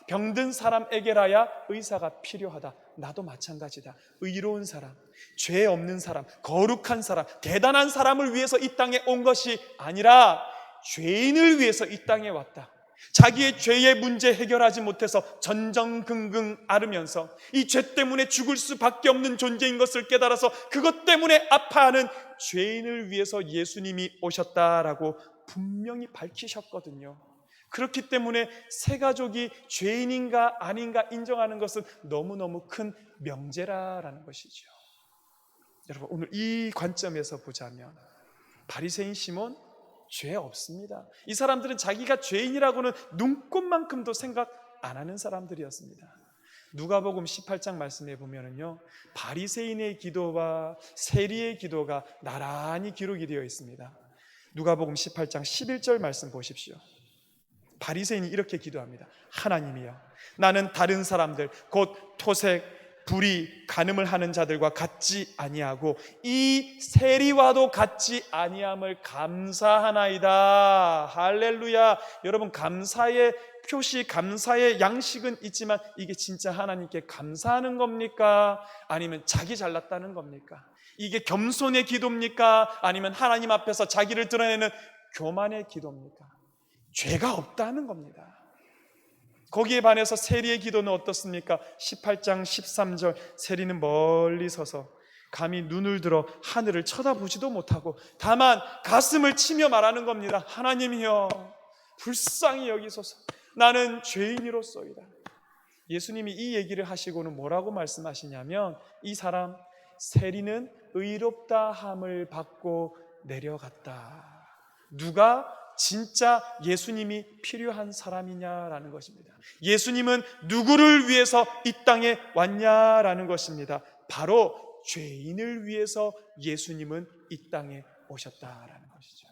병든 사람에게라야 의사가 필요하다. 나도 마찬가지다. 의로운 사람, 죄 없는 사람, 거룩한 사람, 대단한 사람을 위해서 이 땅에 온 것이 아니라 죄인을 위해서 이 땅에 왔다. 자기의 죄의 문제 해결하지 못해서 전전긍긍 앓으면서 이 죄 때문에 죽을 수밖에 없는 존재인 것을 깨달아서 그것 때문에 아파하는 죄인을 위해서 예수님이 오셨다라고 분명히 밝히셨거든요. 그렇기 때문에 새 가족이 죄인인가 아닌가 인정하는 것은 너무너무 큰 명제라는 것이죠. 여러분, 오늘 이 관점에서 보자면 바리새인 시몬 죄 없습니다. 이 사람들은 자기가 죄인이라고는 눈꼽만큼도 생각 안 하는 사람들이었습니다. 누가복음 18장 말씀에 보면은요, 바리새인의 기도와 세리의 기도가 나란히 기록이 되어 있습니다. 누가복음 18장 11절 말씀 보십시오. 바리새인이 이렇게 기도합니다. 하나님이여, 나는 다른 사람들 곧 토색, 불의, 간음을 하는 자들과 같지 아니하고 이 세리와도 같지 아니함을 감사하나이다. 할렐루야. 여러분, 감사의 표시, 감사의 양식은 있지만 이게 진짜 하나님께 감사하는 겁니까? 아니면 자기 잘났다는 겁니까? 이게 겸손의 기도입니까? 아니면 하나님 앞에서 자기를 드러내는 교만의 기도입니까? 죄가 없다는 겁니다. 거기에 반해서 세리의 기도는 어떻습니까? 18장 13절, 세리는 멀리 서서 감히 눈을 들어 하늘을 쳐다보지도 못하고 다만 가슴을 치며 말하는 겁니다. 하나님이여, 불쌍히 여기소서. 나는 죄인이로소이다. 예수님이 이 얘기를 하시고는 뭐라고 말씀하시냐면, 이 사람 세리는 의롭다 함을 받고 내려갔다. 누가 진짜 예수님이 필요한 사람이냐라는 것입니다. 예수님은 누구를 위해서 이 땅에 왔냐라는 것입니다. 바로 죄인을 위해서 예수님은 이 땅에 오셨다라는 것이죠.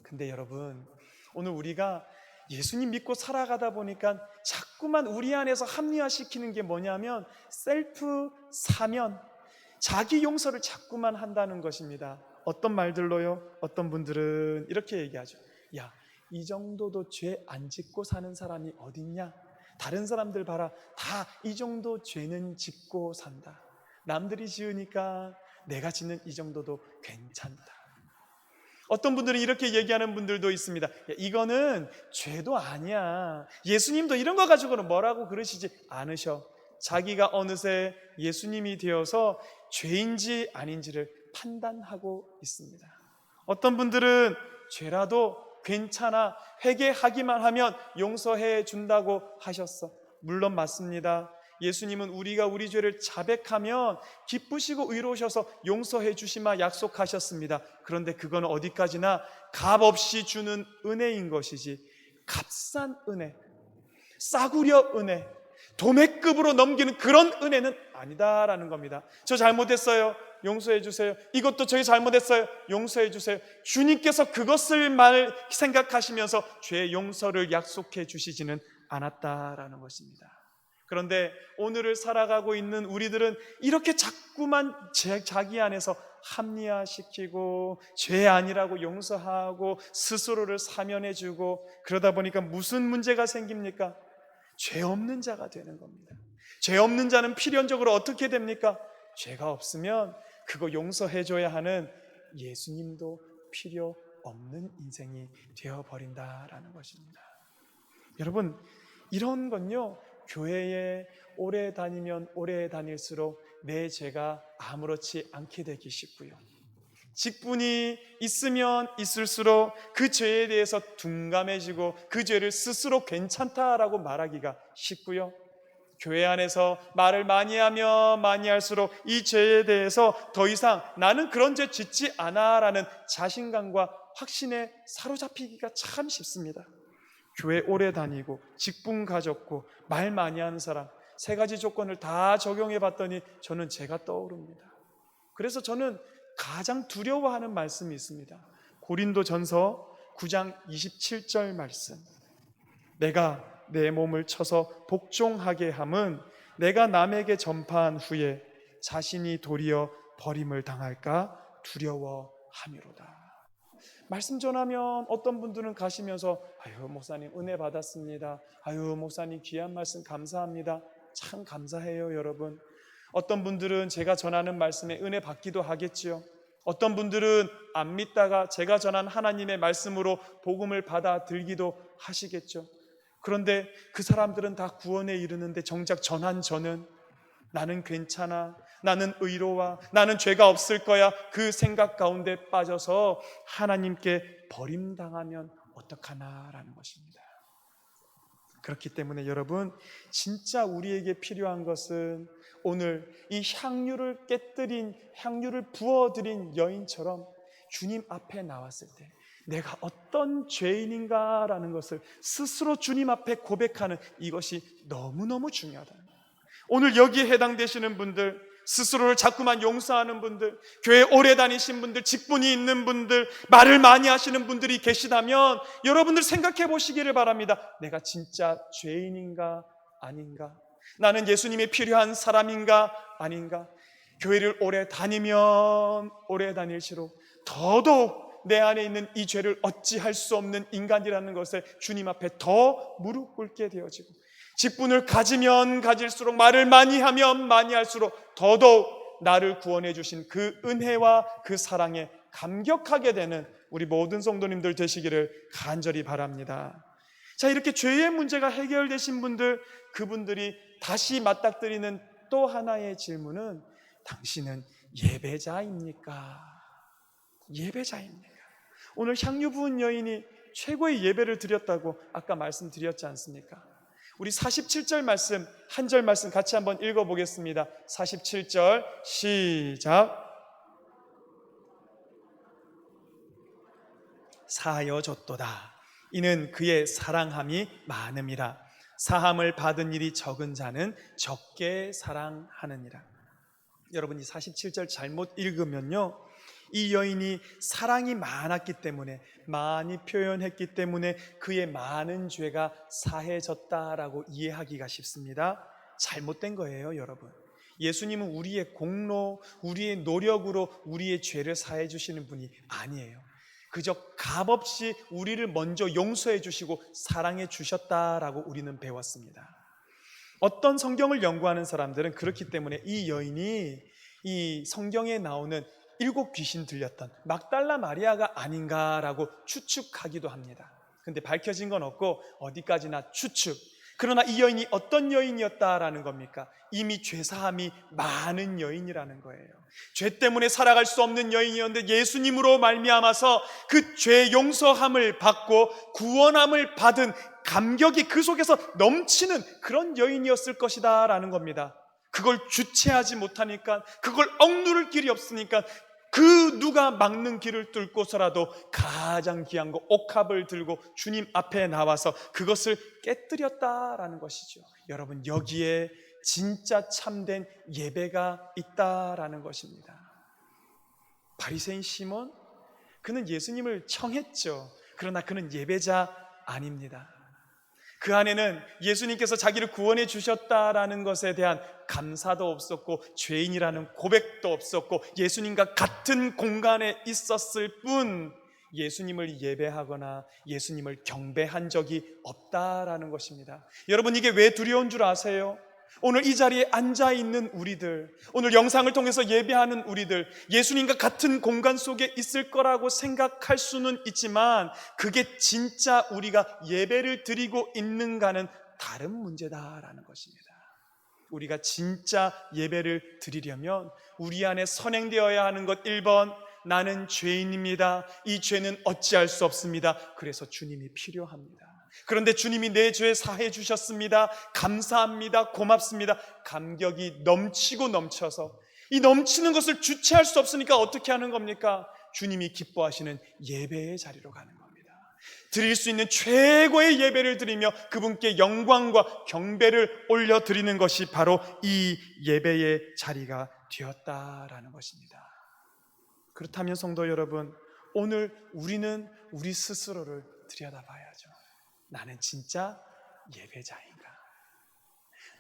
근데 여러분, 오늘 우리가 예수님 믿고 살아가다 보니까 자꾸만 우리 안에서 합리화시키는 게 뭐냐면 셀프 사면, 자기 용서를 자꾸만 한다는 것입니다. 어떤 말들로요? 어떤 분들은 이렇게 얘기하죠. 야, 이 정도도 죄 안 짓고 사는 사람이 어딨냐? 다른 사람들 봐라, 다 이 정도 죄는 짓고 산다. 남들이 지으니까 내가 짓는 이 정도도 괜찮다. 어떤 분들은 이렇게 얘기하는 분들도 있습니다. 야, 이거는 죄도 아니야. 예수님도 이런 거 가지고는 뭐라고 그러시지 않으셔. 자기가 어느새 예수님이 되어서 죄인지 아닌지를 판단하고 있습니다. 어떤 분들은 죄라도 괜찮아, 회개하기만 하면 용서해 준다고 하셨어. 물론 맞습니다. 예수님은 우리가 우리 죄를 자백하면 기쁘시고 의로우셔서 용서해 주시마 약속하셨습니다. 그런데 그건 어디까지나 값없이 주는 은혜인 것이지, 값싼 은혜, 싸구려 은혜, 도매급으로 넘기는 그런 은혜는 아니다라는 겁니다. 저 잘못했어요, 용서해 주세요. 이것도 저희 잘못했어요, 용서해 주세요. 주님께서 그것을 생각하시면서 죄 용서를 약속해 주시지는 않았다라는 것입니다. 그런데 오늘을 살아가고 있는 우리들은 이렇게 자꾸만 자기 안에서 합리화시키고 죄 아니라고 용서하고 스스로를 사면해주고, 그러다 보니까 무슨 문제가 생깁니까? 죄 없는 자가 되는 겁니다. 죄 없는 자는 필연적으로 어떻게 됩니까? 죄가 없으면 그거 용서해줘야 하는 예수님도 필요 없는 인생이 되어버린다라는 것입니다. 여러분, 이런 건요, 교회에 오래 다니면 오래 다닐수록 내 죄가 아무렇지 않게 되기 쉽고요, 직분이 있으면 있을수록 그 죄에 대해서 둔감해지고 그 죄를 스스로 괜찮다라고 말하기가 쉽고요, 교회 안에서 말을 많이 하면 많이 할수록 이 죄에 대해서 더 이상 나는 그런 죄 짓지 않아 라는 자신감과 확신에 사로잡히기가 참 쉽습니다. 교회 오래 다니고 직분 가졌고 말 많이 하는 사람, 세 가지 조건을 다 적용해 봤더니 저는 제가 떠오릅니다. 그래서 저는 가장 두려워하는 말씀이 있습니다. 고린도전서 9장 27절 말씀. 내가 내 몸을 쳐서 복종하게 함은 내가 남에게 전파한 후에 자신이 도리어 버림을 당할까 두려워함이로다. 말씀 전하면 어떤 분들은 가시면서 아유 목사님 은혜 받았습니다. 아유 목사님 귀한 말씀 감사합니다. 참 감사해요 여러분. 어떤 분들은 제가 전하는 말씀에 은혜 받기도 하겠지요. 어떤 분들은 안 믿다가 제가 전한 하나님의 말씀으로 복음을 받아들기도 하시겠죠. 그런데 그 사람들은 다 구원에 이르는데 정작 전한 저는 나는 괜찮아, 나는 의로워, 나는 죄가 없을 거야, 그 생각 가운데 빠져서 하나님께 버림당하면 어떡하나라는 것입니다. 그렇기 때문에 여러분, 진짜 우리에게 필요한 것은 오늘 이 향유를 깨뜨린, 향유를 부어드린 여인처럼 주님 앞에 나왔을 때 내가 어떤 죄인인가라는 것을 스스로 주님 앞에 고백하는 이것이 너무너무 중요하다. 오늘 여기에 해당되시는 분들, 스스로를 자꾸만 용서하는 분들, 교회 오래 다니신 분들, 직분이 있는 분들, 말을 많이 하시는 분들이 계시다면 여러분들 생각해 보시기를 바랍니다. 내가 진짜 죄인인가 아닌가? 나는 예수님이 필요한 사람인가 아닌가? 교회를 오래 다니면 오래 다닐수록 더더욱 내 안에 있는 이 죄를 어찌할 수 없는 인간이라는 것에 주님 앞에 더 무릎 꿇게 되어지고, 직분을 가지면 가질수록, 말을 많이 하면 많이 할수록 더더욱 나를 구원해 주신 그 은혜와 그 사랑에 감격하게 되는 우리 모든 성도님들 되시기를 간절히 바랍니다. 자, 이렇게 죄의 문제가 해결되신 분들, 그분들이 다시 맞닥뜨리는 또 하나의 질문은 당신은 예배자입니까? 예배자입니까? 오늘 향유 부은 여인이 최고의 예배를 드렸다고 아까 말씀드렸지 않습니까? 우리 47절 말씀, 한 절 말씀 같이 한번 읽어보겠습니다. 47절 시작. 사하여 줬도다. 이는 그의 사랑함이 많음이라. 사함을 받은 일이 적은 자는 적게 사랑하느니라. 여러분, 이 47절 잘못 읽으면요, 이 여인이 사랑이 많았기 때문에, 많이 표현했기 때문에 그의 많은 죄가 사해졌다라고 이해하기가 쉽습니다. 잘못된 거예요, 여러분. 예수님은 우리의 공로, 우리의 노력으로 우리의 죄를 사해 주시는 분이 아니에요. 그저 값없이 우리를 먼저 용서해 주시고 사랑해 주셨다라고 우리는 배웠습니다. 어떤 성경을 연구하는 사람들은 그렇기 때문에 이 여인이 이 성경에 나오는 7 귀신 들렸던 막달라 마리아가 아닌가라고 추측하기도 합니다. 근데 밝혀진 건 없고 어디까지나 추측. 그러나 이 여인이 어떤 여인이었다라는 겁니까? 이미 죄사함이 많은 여인이라는 거예요. 죄 때문에 살아갈 수 없는 여인이었는데 예수님으로 말미암아서 그 죄 용서함을 받고 구원함을 받은 감격이 그 속에서 넘치는 그런 여인이었을 것이다 라는 겁니다. 그걸 주체하지 못하니까, 그걸 억누를 길이 없으니까 그 누가 막는 길을 뚫고서라도 가장 귀한 거 옥합을 들고 주님 앞에 나와서 그것을 깨뜨렸다라는 것이죠. 여러분, 여기에 진짜 참된 예배가 있다라는 것입니다. 바리새인 시몬, 그는 예수님을 청했죠. 그러나 그는 예배자 아닙니다. 그 안에는 예수님께서 자기를 구원해 주셨다라는 것에 대한 감사도 없었고 죄인이라는 고백도 없었고 예수님과 같은 공간에 있었을 뿐 예수님을 예배하거나 예수님을 경배한 적이 없다라는 것입니다. 여러분, 이게 왜 두려운 줄 아세요? 오늘 이 자리에 앉아있는 우리들, 오늘 영상을 통해서 예배하는 우리들, 예수님과 같은 공간 속에 있을 거라고 생각할 수는 있지만 그게 진짜 우리가 예배를 드리고 있는가는 다른 문제다라는 것입니다. 우리가 진짜 예배를 드리려면 우리 안에 선행되어야 하는 것 1번, 나는 죄인입니다. 이 죄는 어찌할 수 없습니다. 그래서 주님이 필요합니다. 그런데 주님이 내 죄 사해 주셨습니다. 감사합니다. 고맙습니다. 감격이 넘치고 넘쳐서 이 넘치는 것을 주체할 수 없으니까 어떻게 하는 겁니까? 주님이 기뻐하시는 예배의 자리로 가는 겁니다. 드릴 수 있는 최고의 예배를 드리며 그분께 영광과 경배를 올려드리는 것이 바로 이 예배의 자리가 되었다라는 것입니다. 그렇다면 성도 여러분, 오늘 우리는 우리 스스로를 들여다봐야죠. 나는 진짜 예배자인가?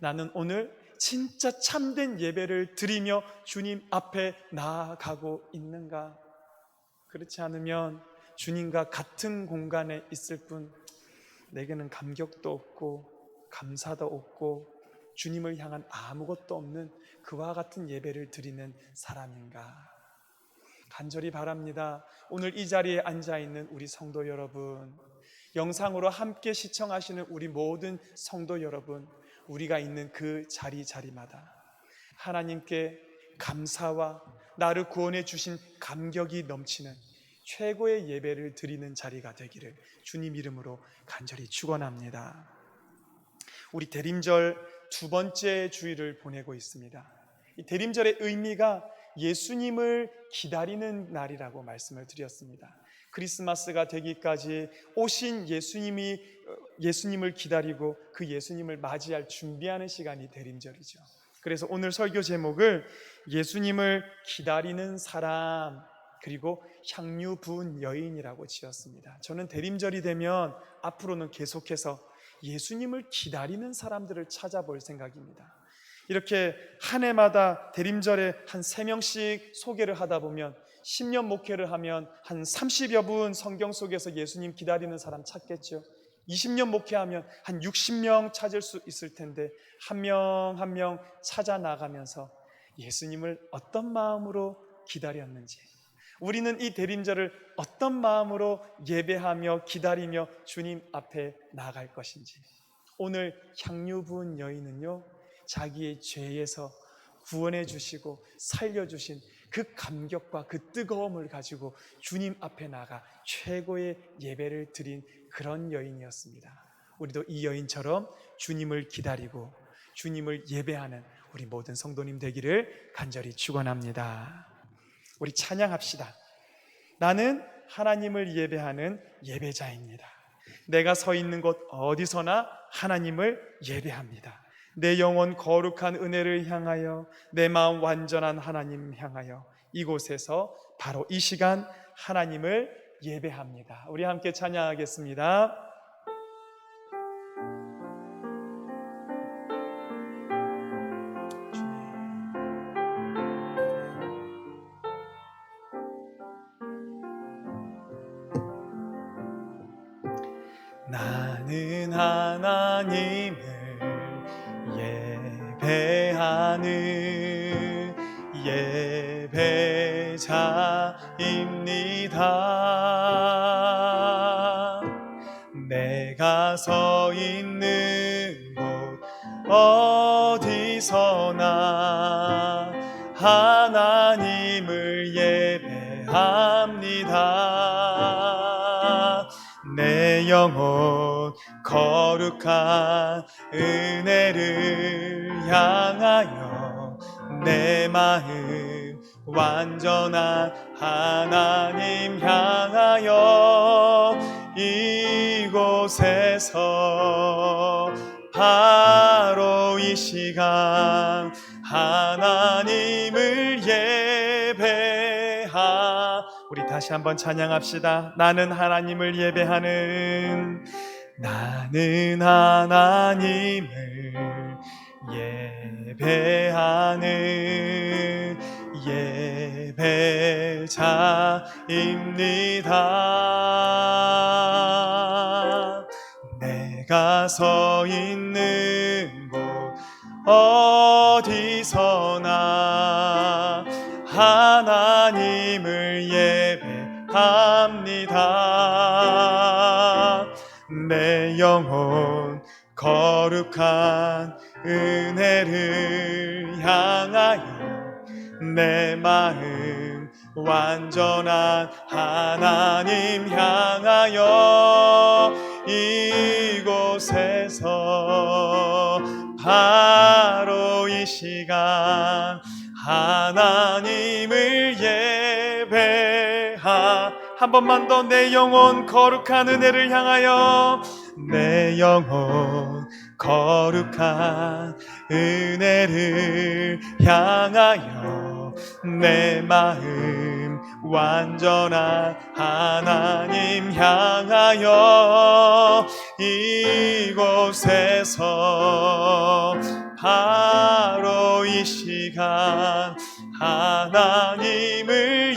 나는 오늘 진짜 참된 예배를 드리며 주님 앞에 나아가고 있는가? 그렇지 않으면 주님과 같은 공간에 있을 뿐 내게는 감격도 없고 감사도 없고 주님을 향한 아무것도 없는 그와 같은 예배를 드리는 사람인가? 간절히 바랍니다. 오늘 이 자리에 앉아있는 우리 성도 여러분, 영상으로 함께 시청하시는 우리 모든 성도 여러분, 우리가 있는 그 자리마다 하나님께 감사와 나를 구원해 주신 감격이 넘치는 최고의 예배를 드리는 자리가 되기를 주님 이름으로 간절히 축원합니다. 우리 대림절 두 번째 주일을 보내고 있습니다. 이 대림절의 의미가 예수님을 기다리는 날이라고 말씀을 드렸습니다. 크리스마스가 되기까지 오신 예수님을 기다리고 그 예수님을 맞이할 준비하는 시간이 대림절이죠. 그래서 오늘 설교 제목을 예수님을 기다리는 사람 그리고 향유 부은 여인이라고 지었습니다. 저는 대림절이 되면 앞으로는 계속해서 예수님을 기다리는 사람들을 찾아볼 생각입니다. 이렇게 한 해마다 대림절에 한 3명씩 소개를 하다 보면 10년 목회를 하면 한 30여 분 성경 속에서 예수님 기다리는 사람 찾겠죠. 20년 목회하면 한 60명 찾을 수 있을 텐데 한 명 한 명 찾아 나가면서 예수님을 어떤 마음으로 기다렸는지, 우리는 이 대림절을 어떤 마음으로 예배하며 기다리며 주님 앞에 나아갈 것인지, 오늘 향유 부은 여인은요, 자기의 죄에서 구원해 주시고 살려주신 그 감격과 그 뜨거움을 가지고 주님 앞에 나가 최고의 예배를 드린 그런 여인이었습니다. 우리도 이 여인처럼 주님을 기다리고 주님을 예배하는 우리 모든 성도님 되기를 간절히 축원합니다. 우리 찬양합시다. 나는 하나님을 예배하는 예배자입니다. 내가 서 있는 곳 어디서나 하나님을 예배합니다. 내 영혼 거룩한 은혜를 향하여, 내 마음 완전한 하나님 향하여 이곳에서 바로 이 시간 하나님을 예배합니다. 우리 함께 찬양하겠습니다. 나는 하나님을 예배하는 예배자입니다. 내가 서 있는 곳 어디서나 하나님을 예배합니다. 내 영혼 거룩한 은혜를 향하여, 내 마음 완전한 하나님 향하여 이곳에서 바로 이 시간 하나님을 예배하. 우리 다시 한번 찬양합시다. 나는 하나님을 예배하는, 나는 하나님을 예배하는 예배자입니다. 내가 서 있는 곳 어디서나 하나님을 예배합니다. 내 영혼 거룩한 은혜를 향하여, 내 마음 완전한 하나님 향하여 이곳에서 바로 이 시간 하나님을 예배하. 한 번만 더 내 영혼 거룩한 은혜를 향하여, 내 영혼 거룩한 은혜를 향하여, 내 마음 완전한 하나님 향하여, 이곳에서 바로 이 시간 하나님을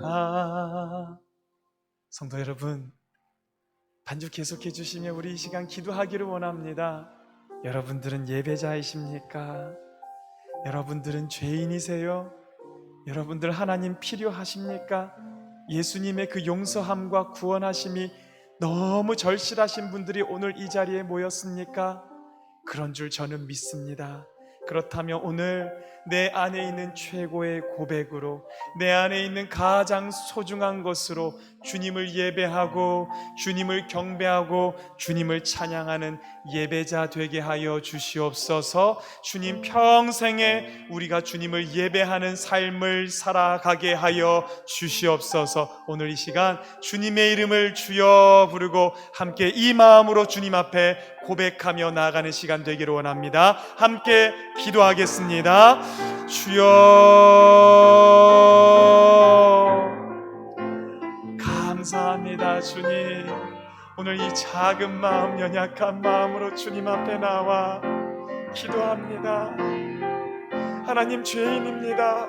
예배합니다. 성도 여러분, 반주 계속해 주시며 우리 이 시간 기도하기를 원합니다. 여러분들은 예배자이십니까? 여러분들은 죄인이세요? 여러분들 하나님 필요하십니까? 예수님의 그 용서함과 구원하심이 너무 절실하신 분들이 오늘 이 자리에 모였습니까? 그런 줄 저는 믿습니다. 그렇다면 오늘 내 안에 있는 최고의 고백으로, 내 안에 있는 가장 소중한 것으로 주님을 예배하고 주님을 경배하고 주님을 찬양하는 예배자 되게 하여 주시옵소서. 주님 평생에 우리가 주님을 예배하는 삶을 살아가게 하여 주시옵소서. 오늘 이 시간 주님의 이름을 주여 부르고 함께 이 마음으로 주님 앞에 고백하며 나아가는 시간 되기를 원합니다. 함께 기도하겠습니다. 주여, 감사합니다. 주님, 오늘 이 작은 마음, 연약한 마음으로 주님 앞에 나와 기도합니다. 하나님, 죄인입니다.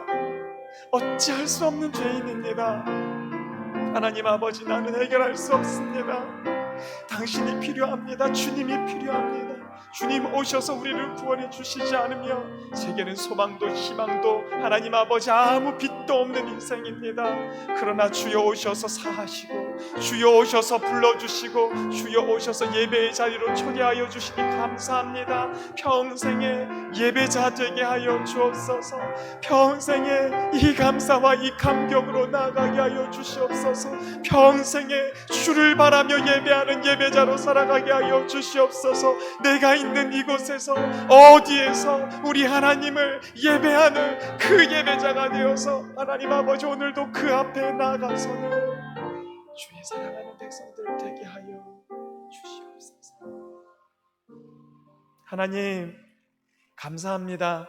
어찌할 수 없는 죄인입니다. 하나님 아버지, 나는 해결할 수 없습니다. 당신이 필요합니다. 주님이 필요합니다. 주님 오셔서 우리를 구원해 주시지 않으면 제게는 소망도 희망도 하나님 아버지 아무 빛도 없는 인생입니다. 그러나 주여 오셔서 사하시고 주여 오셔서 불러주시고 주여 오셔서 예배의 자리로 초대하여 주시니 감사합니다. 평생에 예배자 되게 하여 주옵소서. 평생에 이 감사와 이 감격으로 나아가게 하여 주시옵소서. 평생에 주를 바라며 예배하는 예배자로 살아가게 하여 주시옵소서. 내가 있는 이곳에서 어디에서 우리 하나님을 예배하는 그 예배자가 되어서 하나님 아버지 오늘도 그 앞에 나가서는 주의 사랑하는 백성들 되게 하여 주시옵소서. 하나님 감사합니다.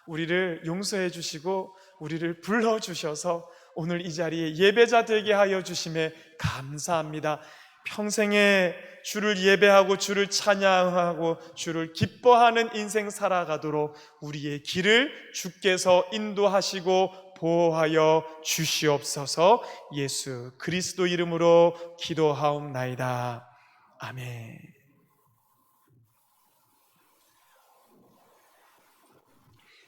우리를 용서해 주시고 우리를 불러주셔서 오늘 이 자리에 예배자 되게 하여 주심에 감사합니다. 평생에 주를 예배하고 주를 찬양하고 주를 기뻐하는 인생 살아가도록 우리의 길을 주께서 인도하시고 보호하여 주시옵소서. 예수 그리스도 이름으로 기도하옵나이다. 아멘.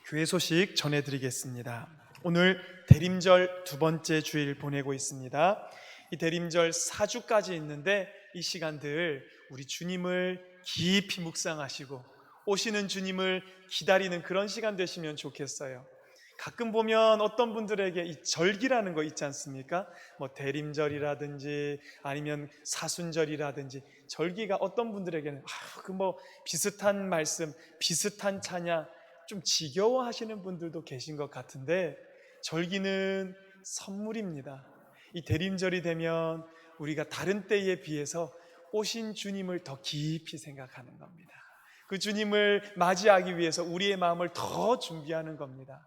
교회 소식 전해드리겠습니다. 오늘 대림절 두 번째 주일 보내고 있습니다. 이 대림절 4주까지 있는데 이 시간들 우리 주님을 깊이 묵상하시고 오시는 주님을 기다리는 그런 시간 되시면 좋겠어요. 가끔 보면 어떤 분들에게 이 절기라는 거 있지 않습니까? 뭐 대림절이라든지 아니면 사순절이라든지 절기가 어떤 분들에게는 그 뭐 비슷한 말씀, 비슷한 찬양 좀 지겨워하시는 분들도 계신 것 같은데 절기는 선물입니다. 이 대림절이 되면 우리가 다른 때에 비해서 오신 주님을 더 깊이 생각하는 겁니다. 그 주님을 맞이하기 위해서 우리의 마음을 더 준비하는 겁니다.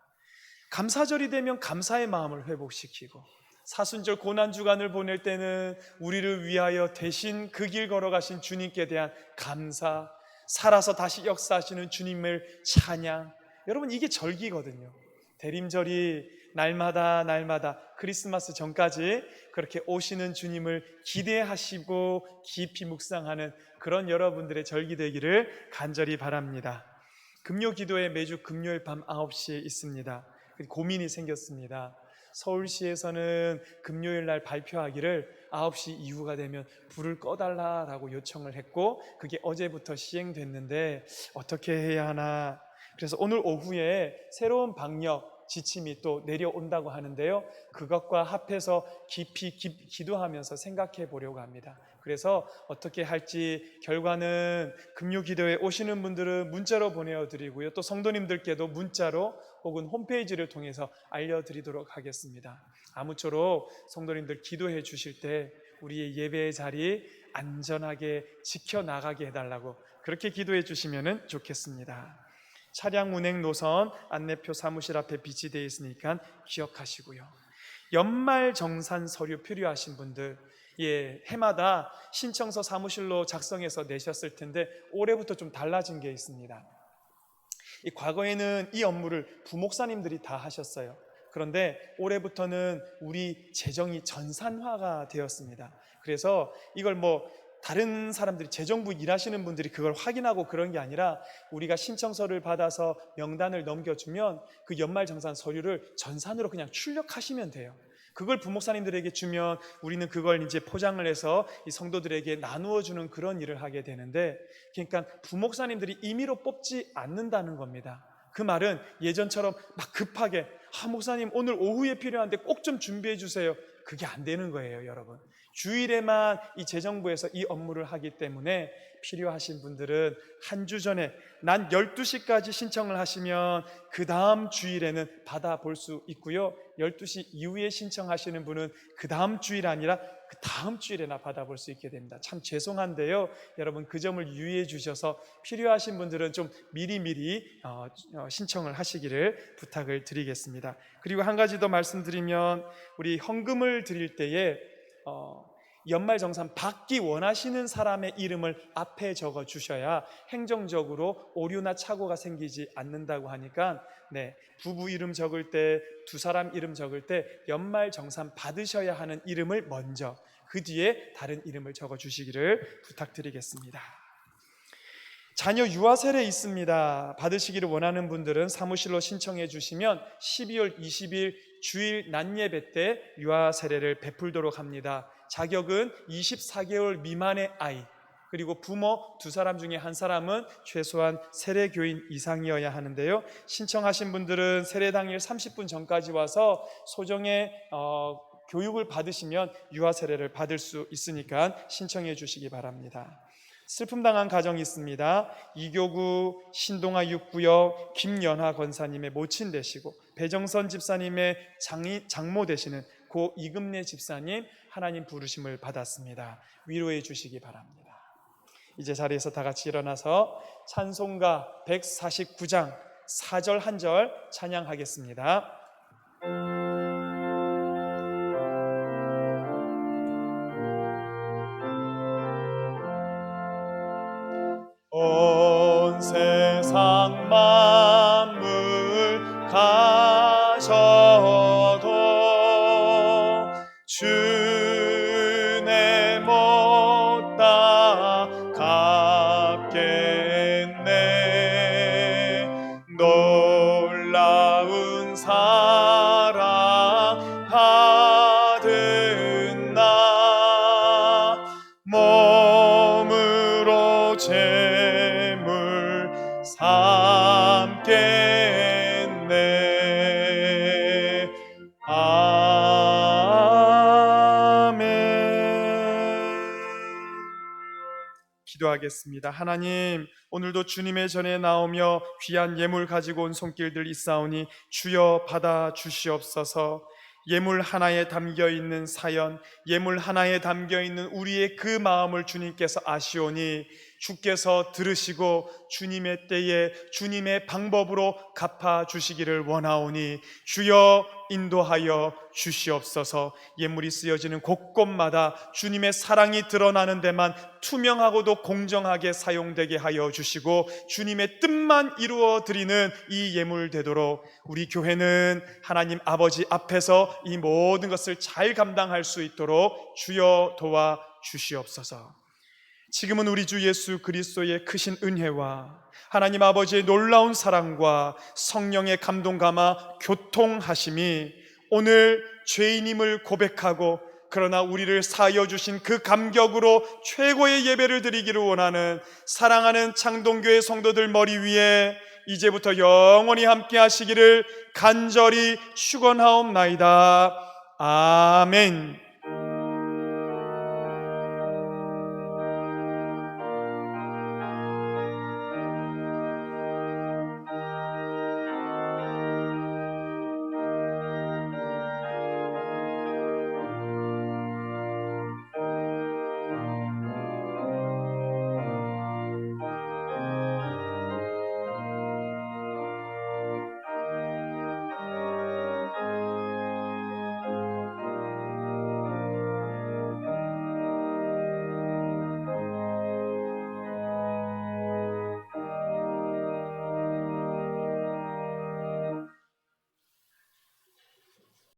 감사절이 되면 감사의 마음을 회복시키고 사순절 고난주간을 보낼 때는 우리를 위하여 대신 그 길 걸어가신 주님께 대한 감사, 살아서 다시 역사하시는 주님을 찬양. 여러분 이게 절기거든요. 대림절이 날마다 크리스마스 전까지 그렇게 오시는 주님을 기대하시고 깊이 묵상하는 그런 여러분들의 절기 되기를 간절히 바랍니다. 금요 기도회 매주 금요일 밤 9시에 있습니다. 고민이 생겼습니다. 서울시에서는 금요일 날 발표하기를 9시 이후가 되면 불을 꺼달라라고 요청을 했고 그게 어제부터 시행됐는데 어떻게 해야 하나. 그래서 오늘 오후에 새로운 방역 지침이 또 내려온다고 하는데요. 그것과 합해서 깊이 기도하면서 생각해 보려고 합니다. 그래서 어떻게 할지 결과는 금요기도에 오시는 분들은 문자로 보내드리고요. 또 성도님들께도 문자로 혹은 홈페이지를 통해서 알려드리도록 하겠습니다. 아무쪼록 성도님들 기도해 주실 때 우리의 예배의 자리 안전하게 지켜나가게 해달라고 그렇게 기도해 주시면 좋겠습니다. 차량 운행 노선 안내표 사무실 앞에 비치되어 있으니까 기억하시고요. 연말 정산 서류 필요하신 분들, 해마다 신청서 사무실로 작성해서 내셨을 텐데 올해부터 좀 달라진 게 있습니다. 과거에는 이 업무를 부목사님들이 다 하셨어요. 그런데 올해부터는 우리 재정이 전산화가 되었습니다. 그래서 이걸 다른 사람들이 재정부 일하시는 분들이 그걸 확인하고 그런 게 아니라 우리가 신청서를 받아서 명단을 넘겨주면 그 연말정산 서류를 전산으로 그냥 출력하시면 돼요. 그걸 부목사님들에게 주면 우리는 그걸 이제 포장을 해서 이 성도들에게 나누어 주는 그런 일을 하게 되는데, 그러니까 부목사님들이 임의로 뽑지 않는다는 겁니다. 그 말은 예전처럼 막 급하게 목사님 오늘 오후에 필요한데 꼭 좀 준비해 주세요. 그게 안 되는 거예요, 여러분. 주일에만 이 재정부에서 이 업무를 하기 때문에 필요하신 분들은 한 주 전에 난 12시까지 신청을 하시면 그 다음 주일에는 받아볼 수 있고요. 12시 이후에 신청하시는 분은 그 다음 주일 아니라 그 다음 주일에나 받아볼 수 있게 됩니다. 참 죄송한데요, 여러분 그 점을 유의해 주셔서 필요하신 분들은 좀 미리미리 신청을 하시기를 부탁을 드리겠습니다. 그리고 한 가지 더 말씀드리면, 우리 헌금을 드릴 때에 연말정산 받기 원하시는 사람의 이름을 앞에 적어 주셔야 행정적으로 오류나 착오가 생기지 않는다고 하니까, 부부 이름 적을 때, 두 사람 이름 적을 때 연말정산 받으셔야 하는 이름을 먼저, 그 뒤에 다른 이름을 적어 주시기를 부탁드리겠습니다. 자녀 유아 세례 있습니다. 받으시기를 원하는 분들은 사무실로 신청해 주시면 12월 20일 주일 낮예배 때 유아 세례를 베풀도록 합니다. 자격은 24개월 미만의 아이, 그리고 부모 두 사람 중에 한 사람은 최소한 세례교인 이상이어야 하는데요. 신청하신 분들은 세례 당일 30분 전까지 와서 소정의 교육을 받으시면 유아 세례를 받을 수 있으니까 신청해 주시기 바랍니다. 슬픔당한 가정이 있습니다. 이교구 신동아 6구역 김연화 권사님의 모친 되시고 배정선 집사님의 장모 되시는 고 이금래 집사님, 하나님 부르심을 받았습니다. 위로해 주시기 바랍니다. 이제 자리에서 다 같이 일어나서 찬송가 149장 4절 한 절 찬양하겠습니다. 온 세상 만물 가셔도 주내 못 따갑겠네. 놀라운 사랑 받은 나 몸으로 재물 삼겠네. 기도하겠습니다. 하나님, 오늘도 주님의 전에 나오며 귀한 예물 가지고 온 손길들 있사오니 주여 받아 주시옵소서. 예물 하나에 담겨있는 사연, 예물 하나에 담겨있는 우리의 그 마음을 주님께서 아시오니 주께서 들으시고 주님의 때에 주님의 방법으로 갚아주시기를 원하오니 주여 인도하여 주시옵소서. 예물이 쓰여지는 곳곳마다 주님의 사랑이 드러나는 데만 투명하고도 공정하게 사용되게 하여 주시고 주님의 뜻만 이루어 드리는 이 예물 되도록 우리 교회는 하나님 아버지 앞에서 이 모든 것을 잘 감당할 수 있도록 주여 도와 주시옵소서. 지금은 우리 주 예수 그리스도의 크신 은혜와 하나님 아버지의 놀라운 사랑과 성령의 감동 감화 교통하심이 오늘 죄인임을 고백하고 그러나 우리를 사하여 주신 그 감격으로 최고의 예배를 드리기를 원하는 사랑하는 창동교회 성도들 머리 위에 이제부터 영원히 함께 하시기를 간절히 축원하옵나이다. 아멘.